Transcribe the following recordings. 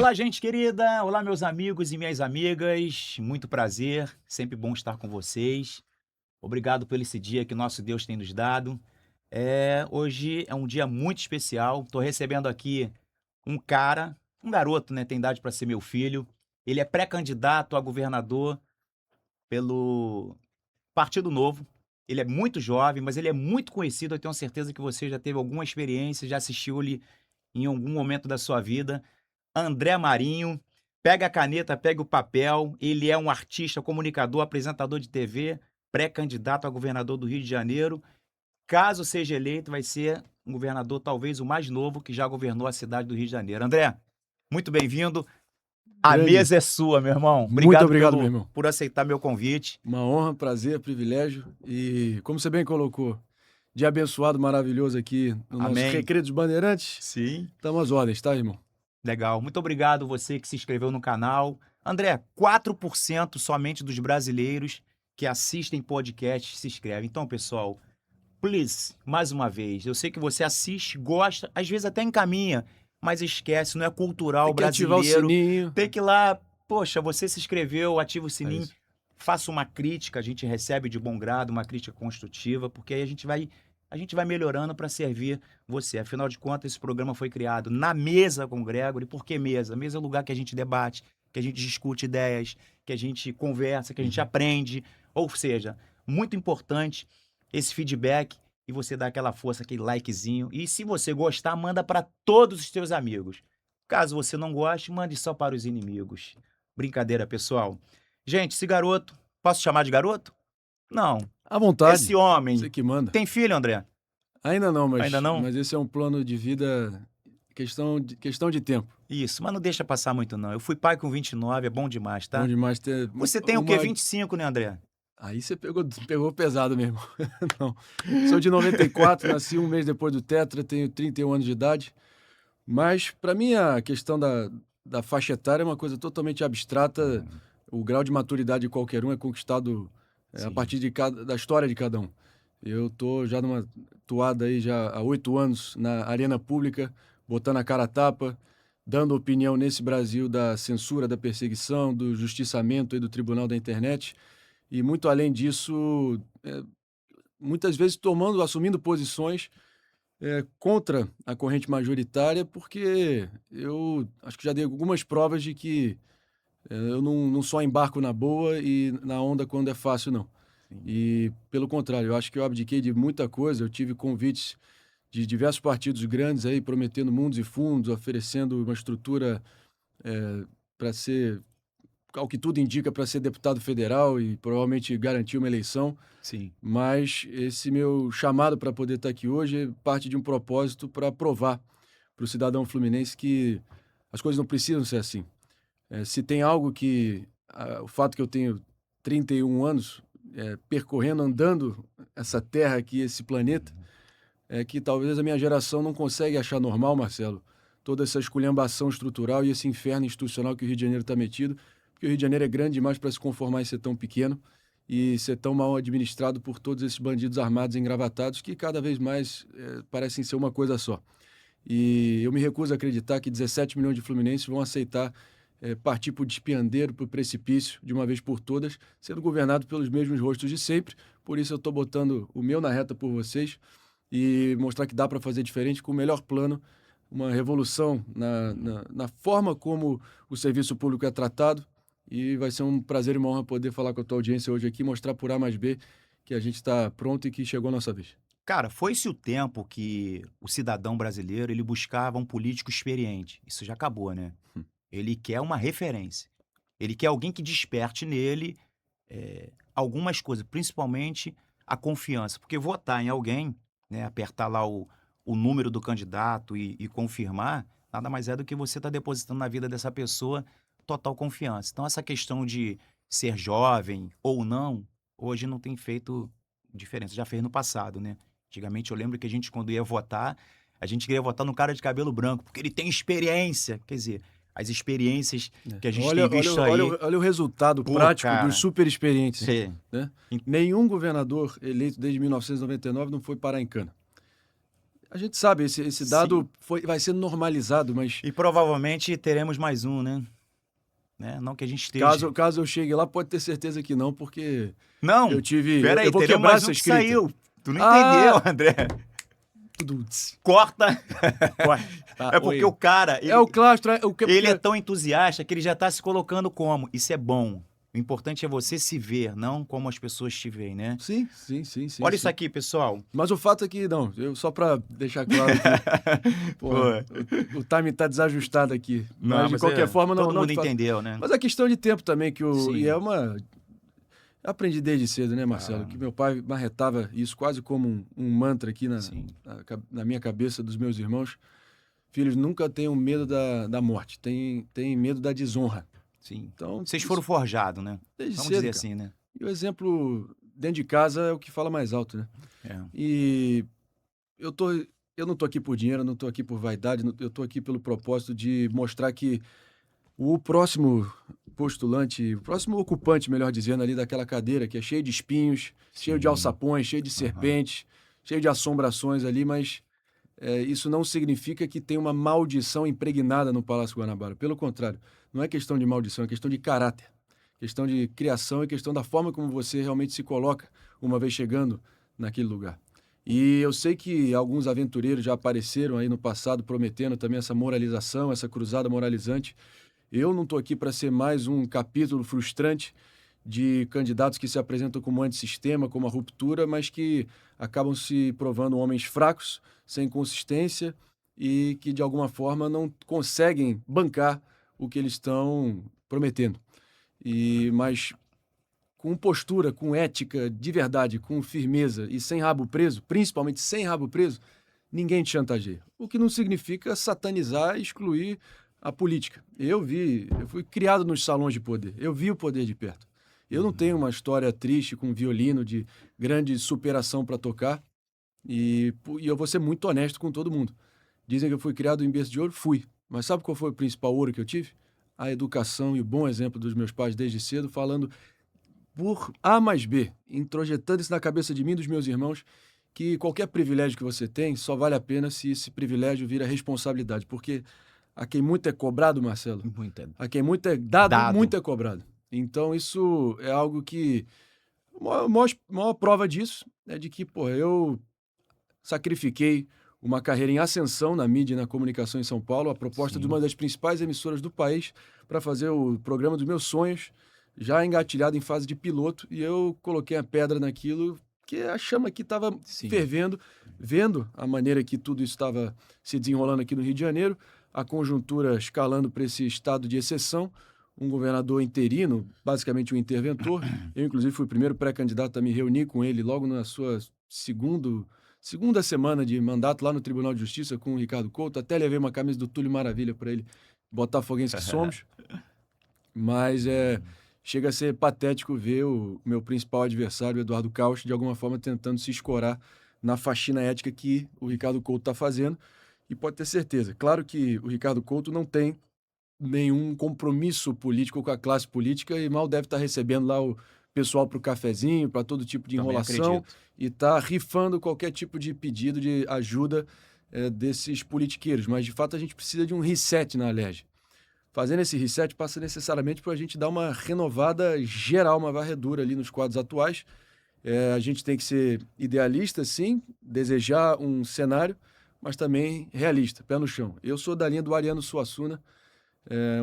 Olá, gente querida! Olá, meus amigos e minhas amigas. Muito prazer, sempre bom estar com vocês. Obrigado por esse dia que nosso Deus tem nos dado. Hoje é um dia muito especial. Estou recebendo aqui um garoto, né? Tem idade para ser meu filho. Ele é pré-candidato a governador pelo Partido Novo. Ele é muito jovem, mas ele é muito conhecido. Eu tenho certeza que você já teve alguma experiência, já assistiu ele em algum momento da sua vida. André Marinho, pega a caneta, pega o papel. Ele é um artista, comunicador, apresentador de TV, pré-candidato a governador do Rio de Janeiro. Caso seja eleito, vai ser um governador talvez o mais novo que já governou a cidade do Rio de Janeiro. André, muito bem-vindo. A Grande. mesa é sua, meu irmão. Muito obrigado, meu irmão. por aceitar meu convite. Uma honra, prazer, privilégio. E, como você bem colocou, dia abençoado, maravilhoso aqui no nosso Amém. Recreio dos Bandeirantes. Sim. Estamos às ordens, tá, irmão? Legal. Muito obrigado você que se inscreveu no canal. André, 4% somente dos brasileiros que assistem podcast se inscrevem. Então, pessoal, please, mais uma vez, eu sei que você assiste, gosta, às vezes até encaminha, mas esquece, não é cultural Tem que brasileiro. ativar o sininho. Tem que ir lá, poxa, você se inscreveu, ativa o sininho, isso. faça uma crítica, a gente recebe de bom grado, uma crítica construtiva, porque aí a gente vai melhorando para servir você. Afinal de contas, esse programa foi criado na mesa com o Gregory. Por que mesa? Mesa é o lugar que a gente debate, que a gente discute ideias, que a gente conversa, que a gente aprende. Ou seja, muito importante esse feedback e você dá aquela força, aquele likezinho. E se você gostar, manda para todos os seus amigos. Caso você não goste, mande só para os inimigos. Brincadeira, pessoal. Gente, esse garoto, posso chamar de garoto? Não. À vontade. Esse homem. Você que manda. Tem filho, André? Ainda não, Ainda não? mas esse é um plano de vida, questão de tempo. Isso, mas não deixa passar muito, não. Eu fui pai com 29, é bom demais, tá? Bom demais ter... Você tem o quê? 25, né, André? Aí você pegou pesado mesmo. Não. Sou de 94, nasci um mês depois do Tetra, tenho 31 anos de idade. Mas, para mim, a questão da faixa etária é uma coisa totalmente abstrata. O grau de maturidade de qualquer um é conquistado a partir da história de cada um. Eu estou já numa toada aí já há 8 anos na arena pública, botando a cara a tapa, dando opinião nesse Brasil da censura, da perseguição, do justiçamento e do tribunal da internet. E, muito além disso, muitas vezes assumindo posições contra a corrente majoritária, porque eu acho que já dei algumas provas de que eu não só embarco na boa e na onda quando é fácil, não. E, pelo contrário, eu acho que eu abdiquei de muita coisa. Eu tive convites de diversos partidos grandes aí, prometendo mundos e fundos, oferecendo uma estrutura para ser, ao que tudo indica, para ser deputado federal e provavelmente garantir uma eleição. Sim. Mas esse meu chamado para poder estar aqui hoje parte de um propósito para provar para o cidadão fluminense que as coisas não precisam ser assim. Se tem algo que... o fato que eu tenho 31 anos percorrendo, andando essa terra aqui, esse planeta, é que talvez a minha geração não consegue achar normal, Marcelo, toda essa esculhambação estrutural e esse inferno institucional que o Rio de Janeiro está metido, porque o Rio de Janeiro é grande demais para se conformar em ser tão pequeno e ser tão mal administrado por todos esses bandidos armados e engravatados que cada vez mais parecem ser uma coisa só. E eu me recuso a acreditar que 17 milhões de fluminenses vão aceitar partir para o despendeiro, para o precipício, de uma vez por todas, sendo governado pelos mesmos rostos de sempre. Por isso eu estou botando o meu na reta por vocês e mostrar que dá para fazer diferente com o melhor plano, uma revolução na forma como o serviço público é tratado. E vai ser um prazer e uma honra poder falar com a tua audiência hoje aqui, mostrar por A mais B que a gente está pronto e que chegou a nossa vez. Cara, foi-se o tempo que o cidadão brasileiro ele buscava um político experiente. Isso já acabou, né? Ele quer uma referência. Ele quer alguém que desperte nele algumas coisas, principalmente a confiança. Porque votar em alguém, né, apertar lá o número do candidato e confirmar, nada mais é do que você estar depositando na vida dessa pessoa total confiança. Então, essa questão de ser jovem ou não, hoje não tem feito diferença. Já fez no passado, né? Antigamente, eu lembro que a gente, quando ia votar, a gente queria votar no cara de cabelo branco, porque ele tem experiência. Quer dizer, as experiências que a gente tem visto aí... Olha o resultado prático dos super experientes. Né? Nenhum governador eleito desde 1999 não foi parar em cana. A gente sabe, esse dado vai sendo normalizado, mas E provavelmente teremos mais um, né? Não que a gente esteja. caso eu chegue lá, pode ter certeza que não, porque Não, eu tive... peraí, Eu vou teremos quebrar mais um essa que escrita. saiu. Tu não Ah! entendeu, André. Corta. É porque o cara, É o clássico, ele é tão entusiasta que ele já tá se colocando como. Isso é bom. O importante é você se ver, não como as pessoas te veem, né? Sim. Olha isso aqui, pessoal. Mas o fato é que, não, só pra deixar claro que pô, o time tá desajustado aqui. Mas de qualquer forma, não... Todo mundo entendeu, né? Mas é questão de tempo também, Sim. e é uma... Aprendi desde cedo, né, Marcelo? Que meu pai marretava isso quase como um mantra aqui na minha cabeça, dos meus irmãos. Filhos, nunca tenham medo da morte, tem medo da desonra. Sim. Então, vocês foram forjados, né? Desde Vamos cedo, dizer cara. assim, né? E o exemplo dentro de casa é o que fala mais alto, né? E eu não tô aqui por dinheiro, eu não tô aqui por vaidade, eu tô aqui pelo propósito de mostrar que o próximo postulante, o próximo ocupante, melhor dizendo, ali daquela cadeira que é cheio de espinhos, cheio de alçapões, cheio de serpentes, cheio de assombrações ali, mas isso não significa que tem uma maldição impregnada no Palácio Guanabara. Pelo contrário, não é questão de maldição, é questão de caráter, questão de criação e questão da forma como você realmente se coloca uma vez chegando naquele lugar. E eu sei que alguns aventureiros já apareceram aí no passado prometendo também essa moralização, essa cruzada moralizante. Eu não estou aqui para ser mais um capítulo frustrante de candidatos que se apresentam como antissistema, como a ruptura, mas que acabam se provando homens fracos, sem consistência e que, de alguma forma, não conseguem bancar o que eles estão prometendo. Mas com postura, com ética de verdade, com firmeza e sem rabo preso, principalmente sem rabo preso, ninguém te chantageia. O que não significa satanizar e excluir a política. Eu fui criado nos salões de poder, eu vi o poder de perto. Eu não tenho uma história triste com violino de grande superação para tocar e eu vou ser muito honesto com todo mundo. Dizem que eu fui criado em berço de ouro, fui. Mas sabe qual foi o principal ouro que eu tive? A educação e o bom exemplo dos meus pais desde cedo, falando por A mais B, introjetando isso na cabeça de mim e dos meus irmãos, que qualquer privilégio que você tem só vale a pena se esse privilégio vira responsabilidade, porque a quem muito é cobrado, Marcelo, a quem muito é dado, muito é cobrado. Então, isso é algo que... A maior prova disso é de que, eu sacrifiquei uma carreira em ascensão na mídia e na comunicação em São Paulo, a proposta de uma das principais emissoras do país para fazer o programa dos meus sonhos, já engatilhado em fase de piloto, e eu coloquei a pedra naquilo, que a chama aqui estava fervendo, vendo a maneira que tudo isso estava se desenrolando aqui no Rio de Janeiro, a conjuntura escalando para esse estado de exceção, um governador interino, basicamente um interventor. Eu, inclusive, fui o primeiro pré-candidato a me reunir com ele logo na sua segunda semana de mandato lá no Tribunal de Justiça com o Ricardo Couto. Até levei uma camisa do Túlio Maravilha para ele, botafoguense que somos. Mas chega a ser patético ver o meu principal adversário, Eduardo Caucho, de alguma forma tentando se escorar na faxina ética que o Ricardo Couto está fazendo. E pode ter certeza, claro que o Ricardo Couto não tem nenhum compromisso político com a classe política e mal deve estar recebendo lá o pessoal para o cafezinho, para todo tipo de enrolação, e está rifando qualquer tipo de pedido de ajuda desses politiqueiros. Mas, de fato, a gente precisa de um reset na Alerj. Fazendo esse reset passa necessariamente para a gente dar uma renovada geral, uma varredura ali nos quadros atuais. A gente tem que ser idealista, sim, desejar um cenário, mas também realista, pé no chão. Eu sou da linha do Ariano Suassuna,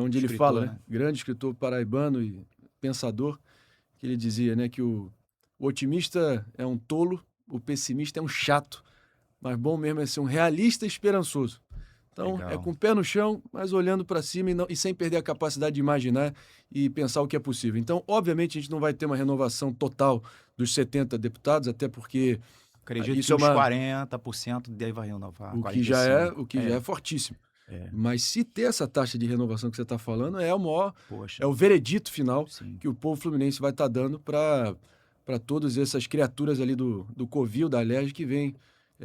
onde ele fala, né? Grande escritor paraibano e pensador, que ele dizia, né, que o otimista é um tolo, o pessimista é um chato, mas bom mesmo é ser um realista esperançoso. Então, é com o pé no chão, mas olhando para cima e sem perder a capacidade de imaginar e pensar o que é possível. Então, obviamente, a gente não vai ter uma renovação total dos 70 deputados, até porque... Acredito que uns 40% deve renovar. O que já é fortíssimo. Mas se ter essa taxa de renovação que você está falando, é o veredito final que o povo fluminense vai estar dando para todas essas criaturas ali do covil, da Alerj, que vem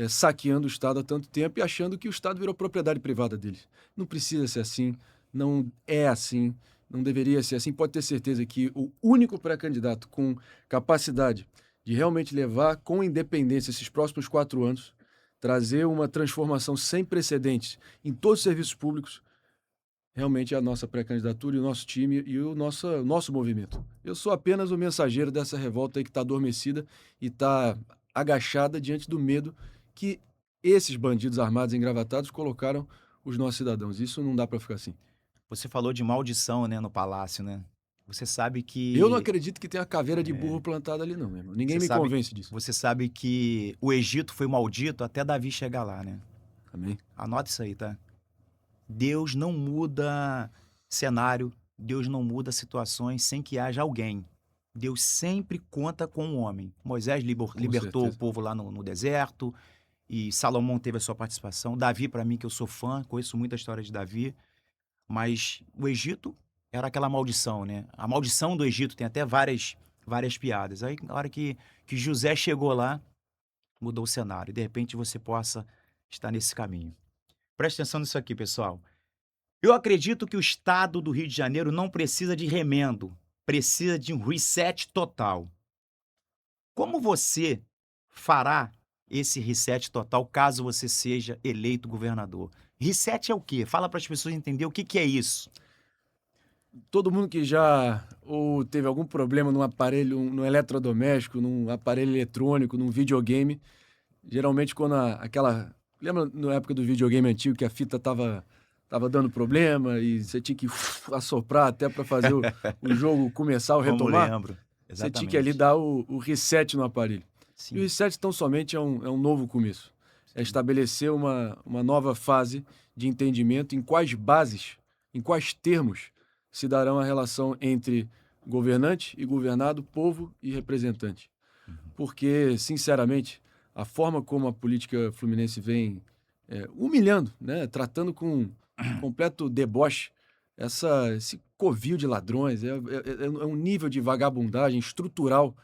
saqueando o Estado há tanto tempo e achando que o Estado virou propriedade privada deles. Não precisa ser assim, não é assim, não deveria ser assim. Pode ter certeza que o único pré-candidato com capacidade de realmente levar com independência esses próximos 4 anos trazer uma transformação sem precedentes em todos os serviços públicos, realmente é a nossa pré-candidatura e o nosso time e o nosso movimento. Eu sou apenas o mensageiro dessa revolta aí que está adormecida e está agachada diante do medo que esses bandidos armados e engravatados colocaram os nossos cidadãos. Isso não dá para ficar assim. Você falou de maldição, né, no palácio, né? Você sabe Eu não que acredito que tenha caveira de burro plantada ali não, meu irmão. Ninguém você me sabe convence disso. você sabe que o Egito foi maldito até Davi chegar lá, né? Amém? Anota isso aí, tá? Deus não muda cenário, Deus não muda situações sem que haja alguém. Deus sempre conta com o homem. Moisés Com libertou o certeza. povo lá no deserto e Salomão teve a sua participação. Davi, para mim, que eu sou fã, conheço muita história de Davi, mas o Egito era aquela maldição, né? A maldição do Egito tem até várias piadas. Aí, na hora que José chegou lá, mudou o cenário. De repente, você possa estar nesse caminho. Presta atenção nisso aqui, pessoal. Eu acredito que o estado do Rio de Janeiro não precisa de remendo, precisa de um reset total. Como você fará esse reset total caso você seja eleito governador? Reset é o quê? Fala para as pessoas entenderem o que é isso. Todo mundo que já ou teve algum problema num aparelho, num eletrodoméstico, num aparelho eletrônico, num videogame, geralmente quando aquela... Lembra na época do videogame antigo que a fita tava dando problema e você tinha que assoprar até para fazer o jogo começar ou Como retomar? lembro. Você tinha que ali Exatamente. dar o reset no aparelho. E o Sim. reset, tão somente, é um novo começo. É Sim. estabelecer uma nova fase de entendimento em quais bases, em quais termos se darão a relação entre governante e governado, povo e representante. Uhum. Porque, sinceramente, a forma como a política fluminense vem humilhando, né, tratando com completo deboche esse covil de ladrões, é um nível de vagabundagem estrutural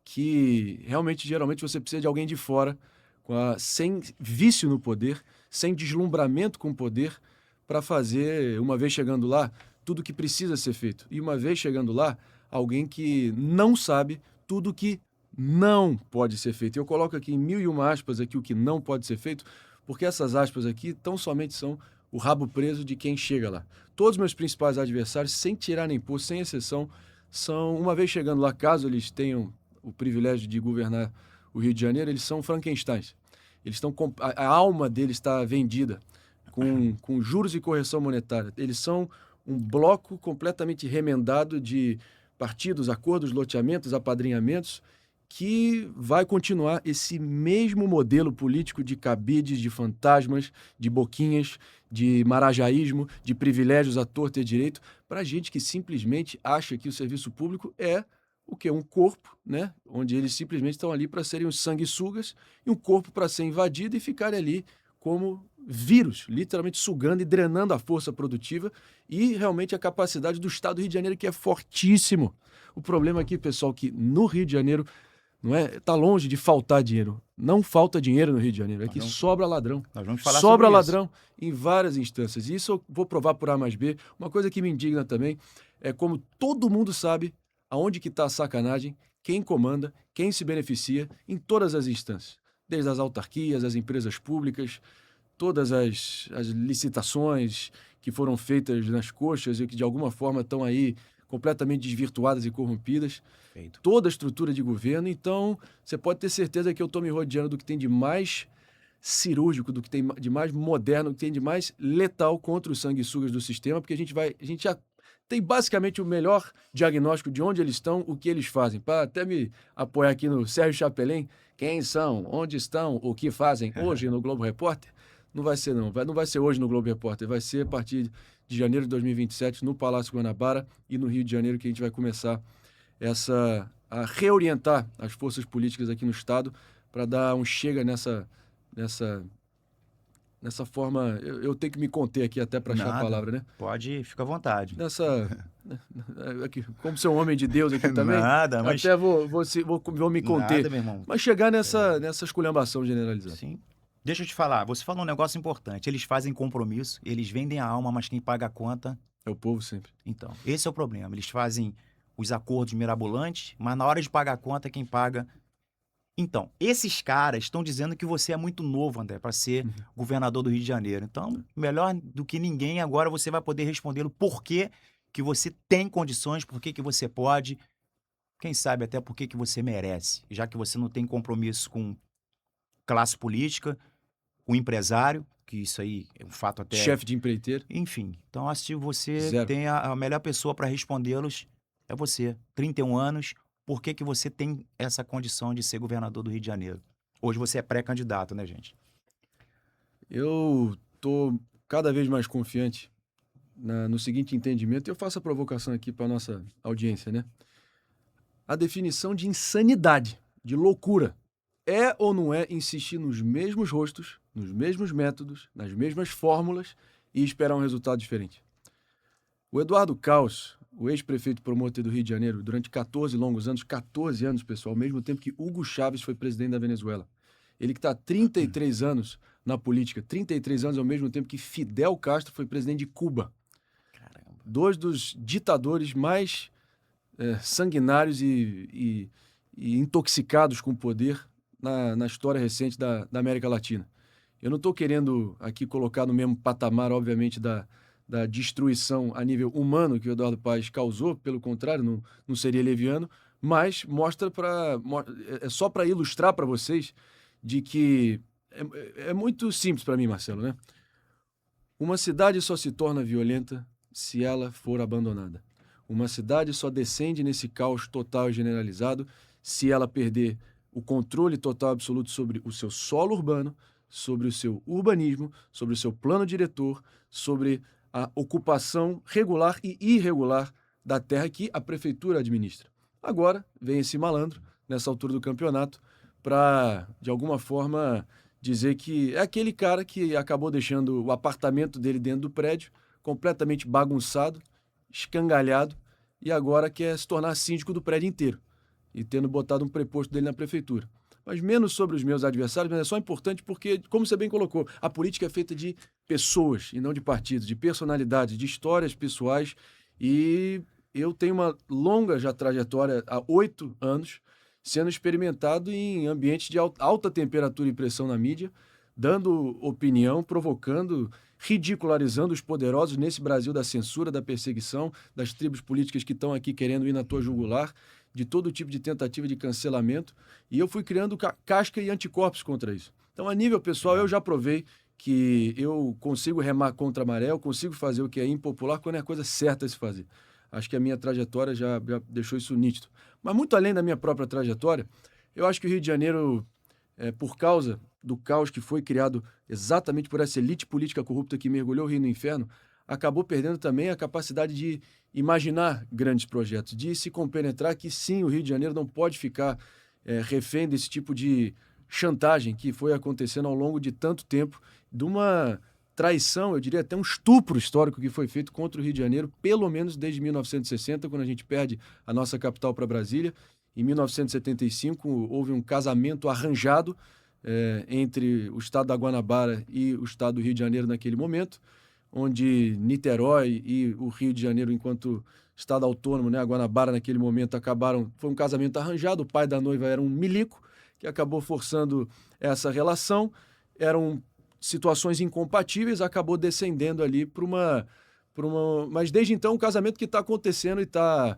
que realmente, geralmente, você precisa de alguém de fora, sem vício no poder, sem deslumbramento com o poder, para fazer, uma vez chegando lá, tudo que precisa ser feito. E uma vez chegando lá, alguém que não sabe tudo que não pode ser feito. Eu coloco aqui em 1001 aspas aqui o que não pode ser feito, porque essas aspas aqui tão somente são o rabo preso de quem chega lá. Todos os meus principais adversários, sem tirar nem pôr, sem exceção, são, uma vez chegando lá, caso eles tenham o privilégio de governar o Rio de Janeiro, eles são Frankensteins. Eles estão a alma deles está vendida com juros e correção monetária. Eles são um bloco completamente remendado de partidos, acordos, loteamentos, apadrinhamentos, que vai continuar esse mesmo modelo político de cabides, de fantasmas, de boquinhas, de marajaísmo, de privilégios à torta e à direito, para gente que simplesmente acha que o serviço público é o que? Um corpo, né? Onde eles simplesmente estão ali para serem os sanguessugas e um corpo para ser invadido e ficarem ali como vírus, literalmente sugando e drenando a força produtiva e realmente a capacidade do Estado do Rio de Janeiro, que é fortíssimo. O problema aqui, pessoal, que no Rio de Janeiro não é, tá longe de faltar dinheiro. Não falta dinheiro no Rio de Janeiro, é que sobra ladrão. Nós vamos falar Sobra sobre isso. ladrão em várias instâncias. E isso eu vou provar por A mais B. Uma coisa que me indigna também é como todo mundo sabe aonde que está a sacanagem, quem comanda, quem se beneficia em todas as instâncias. Desde as autarquias, as empresas públicas, todas as licitações que foram feitas nas coxas e que de alguma forma estão aí completamente desvirtuadas e corrompidas. Feito. Toda a estrutura de governo. Então, você pode ter certeza que eu estou me rodeando do que tem de mais cirúrgico, do que tem de mais moderno, do que tem de mais letal contra os sanguessugas do sistema, porque a gente já tem basicamente o melhor diagnóstico de onde eles estão, o que eles fazem. Para até me apoiar aqui no Sérgio Chapelin, quem são, onde estão, o que fazem hoje no Globo Repórter, não vai ser não. Não vai ser hoje no Globo Repórter, vai ser a partir de janeiro de 2027 no Palácio Guanabara e no Rio de Janeiro que a gente vai começar a reorientar as forças políticas aqui no Estado para dar um chega nessa forma. Eu tenho que me conter aqui até para achar a Nada. palavra, né? Pode, fica à vontade. Aqui, como ser um homem de Deus aqui também, Nada, mas até vou me conter. nada, meu irmão. Mas chegar nessa esculhambação generalizada. Sim. Deixa eu te falar, você falou um negócio importante. Eles fazem compromisso, eles vendem a alma, mas quem paga a conta. É o povo sempre. Então, esse é o problema. Eles fazem os acordos mirabolantes, mas na hora de pagar a conta, quem paga Então, esses caras estão dizendo que você é muito novo, André, para ser Uhum. governador do Rio de Janeiro. Então, melhor do que ninguém, agora você vai poder respondê-lo por que que você tem condições, por que que você pode, quem sabe até por que que você merece, já que você não tem compromisso com classe política, com empresário, que isso aí é um fato até, Chefe de empreiteiro, enfim. Então, acho que você zero. tem a melhor pessoa para respondê-los é você. 31 anos, por que que você tem essa condição de ser governador do Rio de Janeiro? Hoje você é pré-candidato, né, gente? Eu tô cada vez mais confiante no seguinte entendimento, e eu faço a provocação aqui para nossa audiência, né? A definição de insanidade, de loucura, é ou não é insistir nos mesmos rostos, nos mesmos métodos, nas mesmas fórmulas e esperar um resultado diferente? O Eduardo Caos, o ex-prefeito promotor do Rio de Janeiro, durante 14 longos anos, 14 anos, pessoal, ao mesmo tempo que Hugo Chávez foi presidente da Venezuela. Ele que está há 33 anos na política, 33 anos ao mesmo tempo que Fidel Castro foi presidente de Cuba. Caramba. Dois dos ditadores mais sanguinários e intoxicados com poder na história recente da América Latina. Eu não estou querendo aqui colocar no mesmo patamar, obviamente, da destruição a nível humano que o Eduardo Paes causou, pelo contrário, não seria leviano, mas é só para ilustrar para vocês de que é muito simples para mim, Marcelo, né? Uma cidade só se torna violenta se ela for abandonada. Uma cidade só descende nesse caos total e generalizado se ela perder o controle total absoluto sobre o seu solo urbano, sobre o seu urbanismo, sobre o seu plano diretor, sobre a ocupação regular e irregular da terra que a prefeitura administra. Agora vem esse malandro, nessa altura do campeonato, para, de alguma forma, dizer que é aquele cara que acabou deixando o apartamento dele dentro do prédio completamente bagunçado, escangalhado, e agora quer se tornar síndico do prédio inteiro, e tendo botado um preposto dele na prefeitura. Mas menos sobre os meus adversários, mas é só importante porque, como você bem colocou, a política é feita de pessoas e não de partidos, de personalidades, de histórias pessoais, e eu tenho uma longa já trajetória, há 8 anos, sendo experimentado em ambientes de alta temperatura e pressão na mídia, dando opinião, provocando, ridicularizando os poderosos nesse Brasil da censura, da perseguição, das tribos políticas que estão aqui querendo ir na tua jugular, de todo tipo de tentativa de cancelamento, e eu fui criando casca e anticorpos contra isso. Então, a nível pessoal, eu já provei que eu consigo remar contra a maré, eu consigo fazer o que é impopular quando é a coisa certa a se fazer. Acho que a minha trajetória já deixou isso nítido. Mas muito além da minha própria trajetória, eu acho que o Rio de Janeiro, por causa do caos que foi criado exatamente por essa elite política corrupta que mergulhou o Rio no inferno, acabou perdendo também a capacidade de imaginar grandes projetos, de se compenetrar que sim, o Rio de Janeiro não pode ficar refém desse tipo de chantagem que foi acontecendo ao longo de tanto tempo, de uma traição, eu diria até um estupro histórico que foi feito contra o Rio de Janeiro, pelo menos desde 1960, quando a gente perde a nossa capital para Brasília. Em 1975, houve um casamento arranjado entre o estado da Guanabara e o estado do Rio de Janeiro naquele momento, onde Niterói e o Rio de Janeiro, enquanto estado autônomo, né, a Guanabara naquele momento acabaram, foi um casamento arranjado, o pai da noiva era um milico, que acabou forçando essa relação, eram situações incompatíveis, acabou descendendo ali para uma... Mas desde então o casamento que está acontecendo e está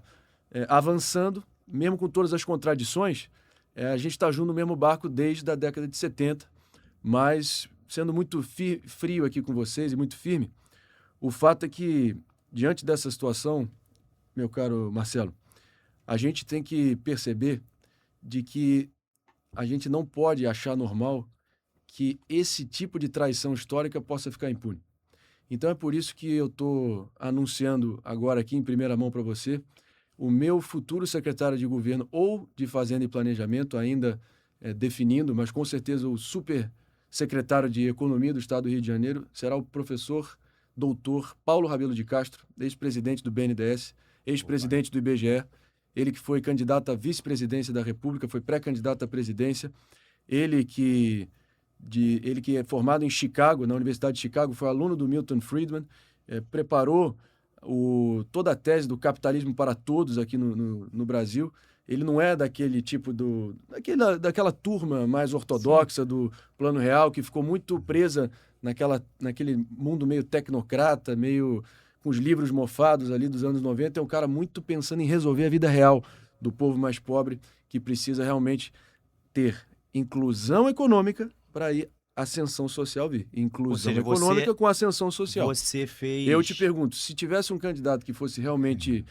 avançando, mesmo com todas as contradições, a gente está junto no mesmo barco desde a década de 70, mas sendo muito frio aqui com vocês e muito firme, o fato é que, diante dessa situação, meu caro Marcelo, a gente tem que perceber de que a gente não pode achar normal que esse tipo de traição histórica possa ficar impune. Então é por isso que eu estou anunciando agora aqui em primeira mão para você o meu futuro secretário de governo ou de Fazenda e Planejamento, ainda definindo, mas com certeza o super secretário de Economia do Estado do Rio de Janeiro será o professor doutor Paulo Rabelo de Castro, ex-presidente do BNDES, ex-presidente do IBGE, ele que foi candidato à vice-presidência da República, foi pré-candidato à presidência, ele que é formado em Chicago, na Universidade de Chicago, foi aluno do Milton Friedman, preparou toda a tese do capitalismo para todos aqui no Brasil. ele não é daquele tipo daquela turma mais ortodoxa do Plano Real, que ficou muito presa naquele mundo meio tecnocrata, meio com os livros mofados ali dos anos 90. É um cara muito pensando em resolver a vida real do povo mais pobre, que precisa realmente ter inclusão econômica para aí ascensão social vir. Ou Inclusão seja, econômica com ascensão social. você Eu te fez. pergunto, se tivesse um candidato que fosse realmente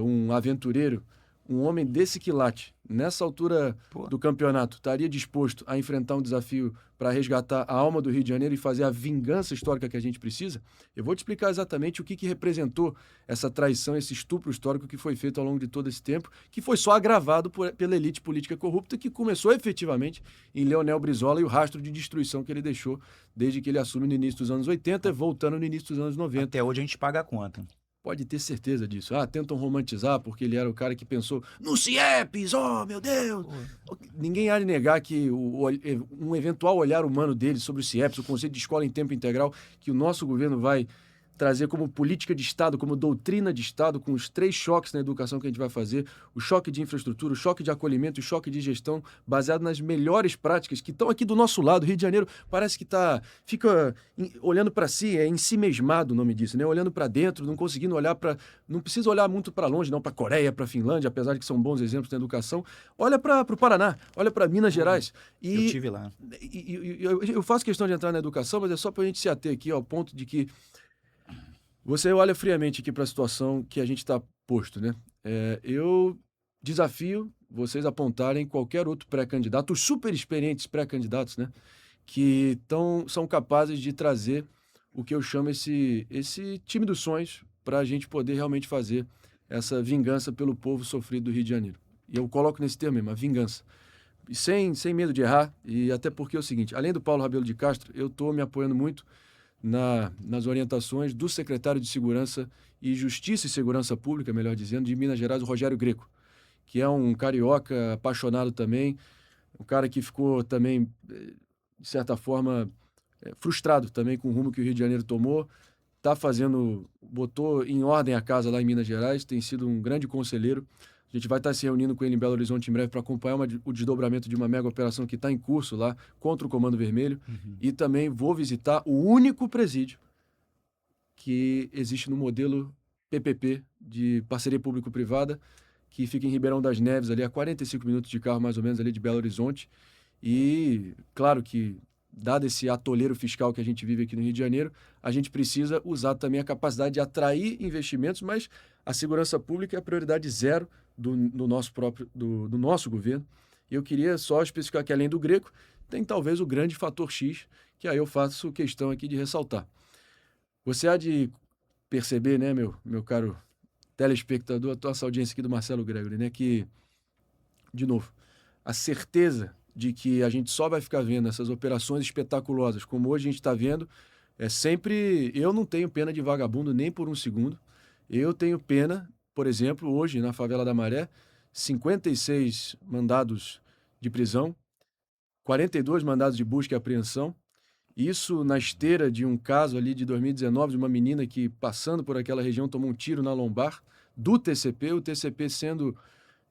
um aventureiro, um homem desse quilate, nessa altura Pô, do campeonato, estaria disposto a enfrentar um desafio para resgatar a alma do Rio de Janeiro e fazer a vingança histórica que a gente precisa? Eu vou te explicar exatamente o que representou essa traição, esse estupro histórico que foi feito ao longo de todo esse tempo, que foi só agravado pela elite política corrupta, que começou efetivamente em Leonel Brizola e o rastro de destruição que ele deixou desde que ele assume no início dos anos 80, voltando no início dos anos 90. até hoje a gente paga a conta. Pode ter certeza disso. Tentam romantizar porque ele era o cara que pensou no CIEPS, oh meu Deus! Ninguém há de negar que um eventual olhar humano dele sobre o CIEPS, o conceito de escola em tempo integral, que o nosso governo vai trazer como política de Estado, como doutrina de Estado, com os 3 choques na educação que a gente vai fazer: o choque de infraestrutura, o choque de acolhimento e o choque de gestão, baseado nas melhores práticas que estão aqui do nosso lado. O Rio de Janeiro parece que fica olhando para si, em si mesmado o nome disso, né? Olhando para dentro, não conseguindo olhar não precisa olhar muito para longe, não, para a Coreia, para a Finlândia, apesar de que são bons exemplos na educação. Olha para o Paraná, olha para Minas Gerais. Eu tive lá. Eu faço questão de entrar na educação, mas é só para a gente se ater aqui ao ponto de que você olha friamente aqui para a situação que a gente está posto, né? Eu desafio vocês a apontarem qualquer outro pré-candidato, os super experientes pré-candidatos, né? Que são capazes de trazer o que eu chamo esse time dos sonhos para a gente poder realmente fazer essa vingança pelo povo sofrido do Rio de Janeiro. E eu coloco nesse termo mesmo, a vingança. E sem medo de errar, e até porque é o seguinte: além do Paulo Rabelo de Castro, eu estou me apoiando muito nas orientações do secretário de Segurança e Justiça e Segurança Pública, melhor dizendo, de Minas Gerais, o Rogério Greco, que é um carioca apaixonado também, um cara que ficou também, de certa forma, frustrado também com o rumo que o Rio de Janeiro tomou, botou em ordem a casa lá em Minas Gerais, tem sido um grande conselheiro. A gente vai estar se reunindo com ele em Belo Horizonte em breve para acompanhar o desdobramento de uma mega operação que está em curso lá contra o Comando Vermelho. E também vou visitar o único presídio que existe no modelo PPP, de parceria público-privada, que fica em Ribeirão das Neves, ali a 45 minutos de carro mais ou menos ali de Belo Horizonte. E claro que, dado esse atoleiro fiscal que a gente vive aqui no Rio de Janeiro, a gente precisa usar também a capacidade de atrair investimentos, mas a segurança pública é a prioridade zero do nosso governo. E eu queria só especificar que, além do Greco, tem talvez o grande fator X, que aí eu faço questão aqui de ressaltar. Você há de perceber, né, meu caro telespectador, a nossa audiência aqui do Marcelo Gregory, né, que, de novo, a certeza de que a gente só vai ficar vendo essas operações espetaculosas, como hoje a gente está vendo, é sempre... Eu não tenho pena de vagabundo nem por um segundo. Eu tenho pena, por exemplo, hoje na Favela da Maré, 56 mandados de prisão, 42 mandados de busca e apreensão. Isso na esteira de um caso ali de 2019, de uma menina que, passando por aquela região, tomou um tiro na lombar do TCP, o TCP sendo,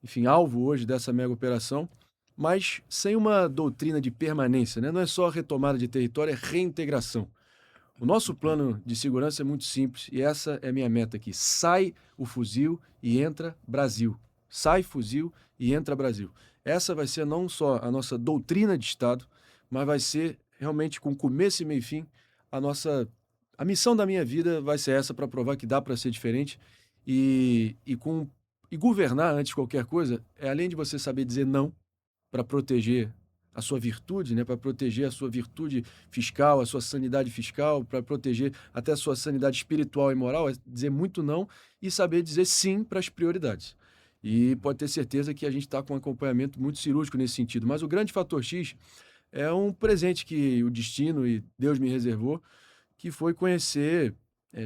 enfim, alvo hoje dessa mega operação, mas sem uma doutrina de permanência, né? Não é só retomada de território, é reintegração. O nosso plano de segurança é muito simples e essa é a minha meta aqui: sai o fuzil e entra Brasil. Sai fuzil e entra Brasil. Essa vai ser não só a nossa doutrina de Estado, mas vai ser realmente, com começo e meio e fim, a missão da minha vida vai ser essa, para provar que dá para ser diferente. E governar, antes de qualquer coisa, é, além de você saber dizer não para proteger a sua virtude, né, para proteger a sua virtude fiscal, a sua sanidade fiscal, para proteger até a sua sanidade espiritual e moral, é dizer muito não e saber dizer sim para as prioridades. E pode ter certeza que a gente está com um acompanhamento muito cirúrgico nesse sentido. Mas o grande fator X é um presente que o destino e Deus me reservou, que foi conhecer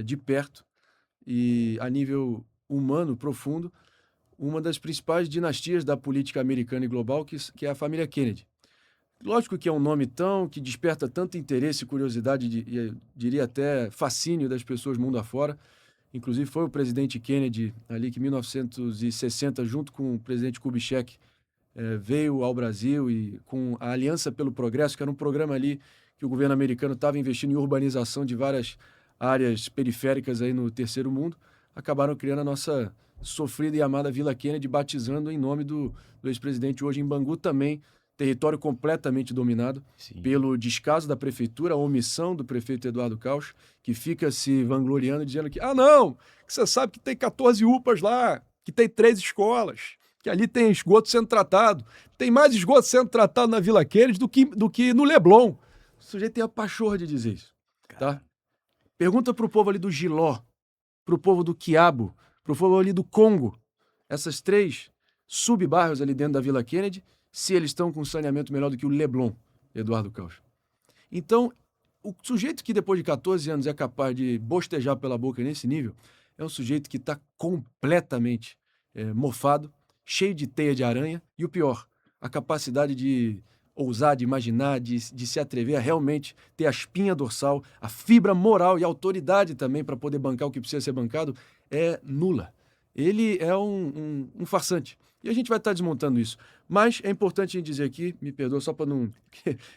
de perto e a nível humano profundo uma das principais dinastias da política americana e global, que é a família Kennedy. Lógico que é um nome que desperta tanto interesse e curiosidade, e eu diria até fascínio das pessoas mundo afora. Inclusive foi o presidente Kennedy, ali que em 1960, junto com o presidente Kubitschek, veio ao Brasil e com a Aliança pelo Progresso, que era um programa ali que o governo americano estava investindo em urbanização de várias áreas periféricas aí no terceiro mundo, acabaram criando a nossa sofrida e amada Vila Kennedy, batizando em nome do ex-presidente, hoje em Bangu também, território completamente dominado Sim. pelo descaso da prefeitura, a omissão do prefeito Eduardo Caos, que fica se vangloriando, dizendo que, não, que você sabe que tem 14 UPAs lá, que tem 3 escolas, que ali tem esgoto sendo tratado. Tem mais esgoto sendo tratado na Vila Kennedy do que no Leblon. O sujeito tem a pachorra de dizer isso, tá? Pergunta pro povo ali do Giló, pro povo do Quiabo, pro povo ali do Congo, essas 3 sub-bairros ali dentro da Vila Kennedy, se eles estão com saneamento melhor do que o Leblon, Eduardo Caos. Então, o sujeito que depois de 14 anos é capaz de bostejar pela boca nesse nível, é um sujeito que está completamente mofado, cheio de teia de aranha, e o pior, a capacidade de ousar, de imaginar, de se atrever a realmente ter a espinha dorsal, a fibra moral e a autoridade também para poder bancar o que precisa ser bancado, é nula. Ele é um farsante. E a gente vai estar desmontando isso. Mas é importante a gente dizer aqui, me perdoa só para não...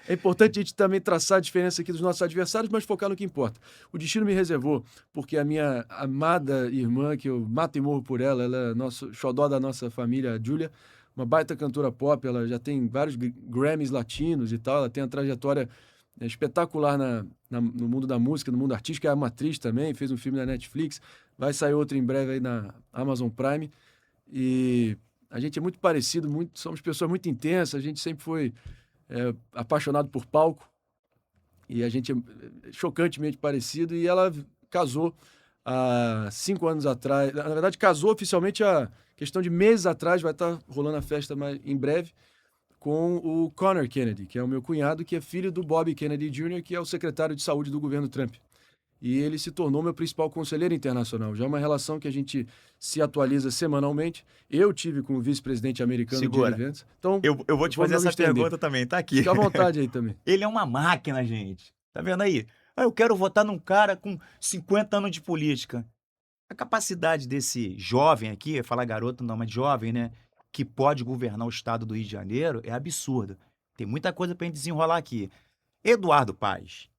É importante a gente também traçar a diferença aqui dos nossos adversários, mas focar no que importa. O destino me reservou, porque a minha amada irmã, que eu mato e morro por ela é nosso xodó da nossa família, a Júlia, uma baita cantora pop, ela já tem vários Grammys latinos e tal, ela tem uma trajetória espetacular no mundo da música, no mundo artístico, é uma atriz também, fez um filme na Netflix, vai sair outro em breve aí na Amazon Prime, e a gente é muito parecido, somos pessoas muito intensas, a gente sempre foi apaixonado por palco, e a gente é chocantemente parecido, e ela casou há 5 anos atrás, na verdade casou oficialmente há questão de meses atrás, vai estar rolando a festa em breve, com o Conor Kennedy, que é o meu cunhado, que é filho do Bob Kennedy Jr., que é o secretário de saúde do governo Trump. E ele se tornou meu principal conselheiro internacional. Já é uma relação que a gente se atualiza semanalmente. Eu tive com o vice-presidente americano Segura. Jerry Vance. Então, Eu vou te fazer essa pergunta também, tá aqui. Fica à vontade aí também. Ele é uma máquina, gente. Tá vendo aí? Eu quero votar num cara com 50 anos de política. A capacidade desse jovem aqui, falar garoto não, mas jovem, né? Que pode governar o estado do Rio de Janeiro é absurda. Tem muita coisa pra gente desenrolar aqui. Eduardo Paes,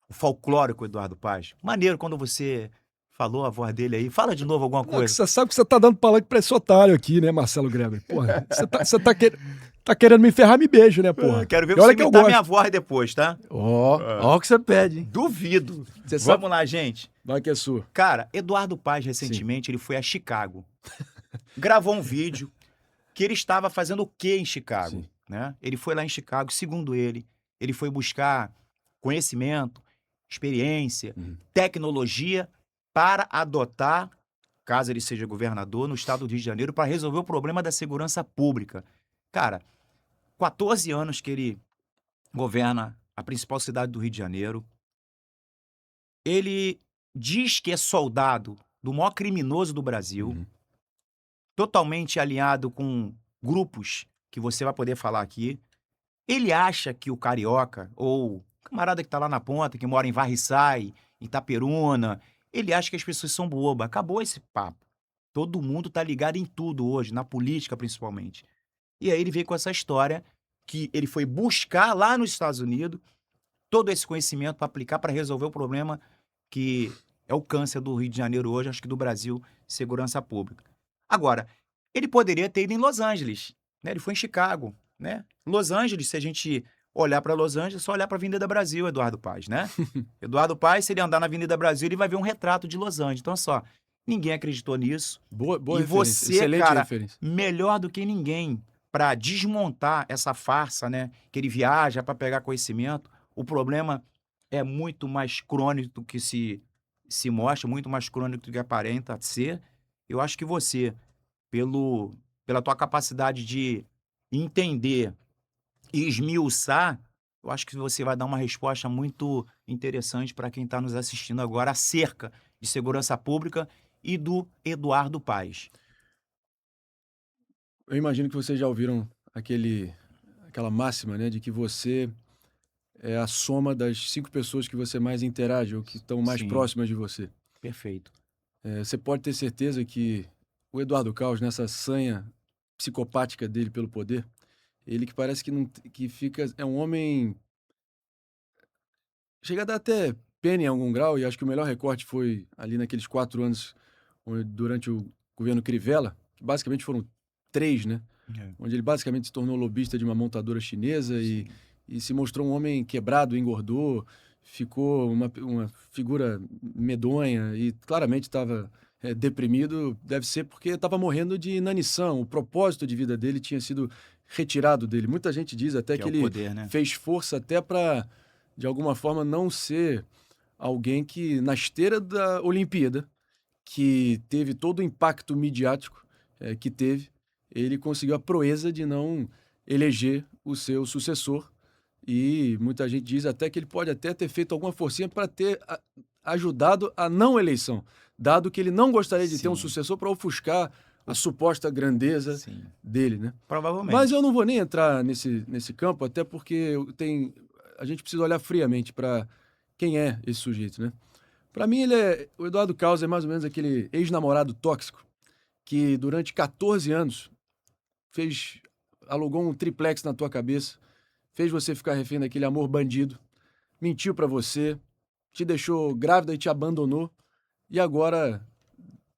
o folclórico Eduardo Paes. Maneiro quando você falou a voz dele aí. Fala de novo alguma coisa. Você sabe que você tá dando palanque pra esse otário aqui, né, Marcelo Greber? Porra, você tá querendo me ferrar, me beijo, né, porra? Quero ver você imitar minha voz depois, tá? Ó o que você pede, hein? Duvido. Vamos lá, gente. Vai que é sua. Cara, Eduardo Paes, recentemente, ele foi a Chicago. Gravou um vídeo que ele estava fazendo o quê em Chicago, né? Ele foi lá em Chicago, segundo ele foi buscar conhecimento, experiência, tecnologia para adotar, caso ele seja governador, no estado do Rio de Janeiro, para resolver o problema da segurança pública. Cara, 14 anos que ele governa a principal cidade do Rio de Janeiro. Ele diz que é soldado do maior criminoso do Brasil, totalmente alinhado com grupos que você vai poder falar aqui. Ele acha que o carioca, ou o camarada que tá lá na ponta, que mora em Varriçai, em Itaperuna, ele acha que as pessoas são bobas. Acabou esse papo. Todo mundo tá ligado em tudo hoje, na política principalmente. E aí ele veio com essa história que ele foi buscar lá nos Estados Unidos todo esse conhecimento para aplicar para resolver o problema que é o câncer do Rio de Janeiro hoje, acho que do Brasil, segurança pública. Agora, ele poderia ter ido em Los Angeles, né? Ele foi em Chicago, né? Los Angeles, se a gente olhar para Los Angeles, é só olhar para a Avenida Brasil, Eduardo Paes, né? Eduardo Paes, se ele andar na Avenida Brasil, ele vai ver um retrato de Los Angeles. Então, só, ninguém acreditou nisso. Boa e você, excelente cara, referência. melhor do que ninguém para desmontar essa farsa, né? Que ele viaja para pegar conhecimento. O problema é muito mais crônico do que se mostra, muito mais crônico do que aparenta ser. Eu acho que você, pela tua capacidade de entender e esmiuçar, eu acho que você vai dar uma resposta muito interessante para quem está nos assistindo agora acerca de segurança pública e do Eduardo Paes. Eu imagino que vocês já ouviram aquela máxima, né, de que você é a soma das 5 pessoas que você mais interage ou que estão mais Sim. próximas de você. Perfeito. Você pode ter certeza que o Eduardo Caos, nessa sanha psicopática dele pelo poder, ele que parece que não que fica é um homem chega a dar até pena em algum grau, e acho que o melhor recorte foi ali naqueles 4 anos, durante o governo Crivella, que basicamente foram 3, né, É, onde ele basicamente se tornou lobista de uma montadora chinesa e sim. se mostrou um homem quebrado, engordou, ficou uma figura medonha e claramente estava, deprimido, deve ser porque estava morrendo de inanição, o propósito de vida dele tinha sido retirado dele. Muita gente diz até Que é que o ele poder, né? fez força até para, de alguma forma, não ser alguém que na esteira da Olimpíada, que teve todo o impacto midiático, que teve, ele conseguiu a proeza de não eleger o seu sucessor, e muita gente diz até que ele pode até ter feito alguma forcinha para ter ajudado a não eleição, dado que ele não gostaria de ter um Sim, sucessor para ofuscar a suposta grandeza sim. dele, né. Mas eu Provavelmente. não vou nem entrar nesse campo, até porque a gente precisa olhar friamente para quem é esse sujeito, né. Para mim o Eduardo Caos é mais ou menos aquele ex-namorado tóxico que durante 14 anos fez alugou um triplex na tua cabeça, fez você ficar refém daquele amor bandido, mentiu pra você, te deixou grávida e te abandonou, e agora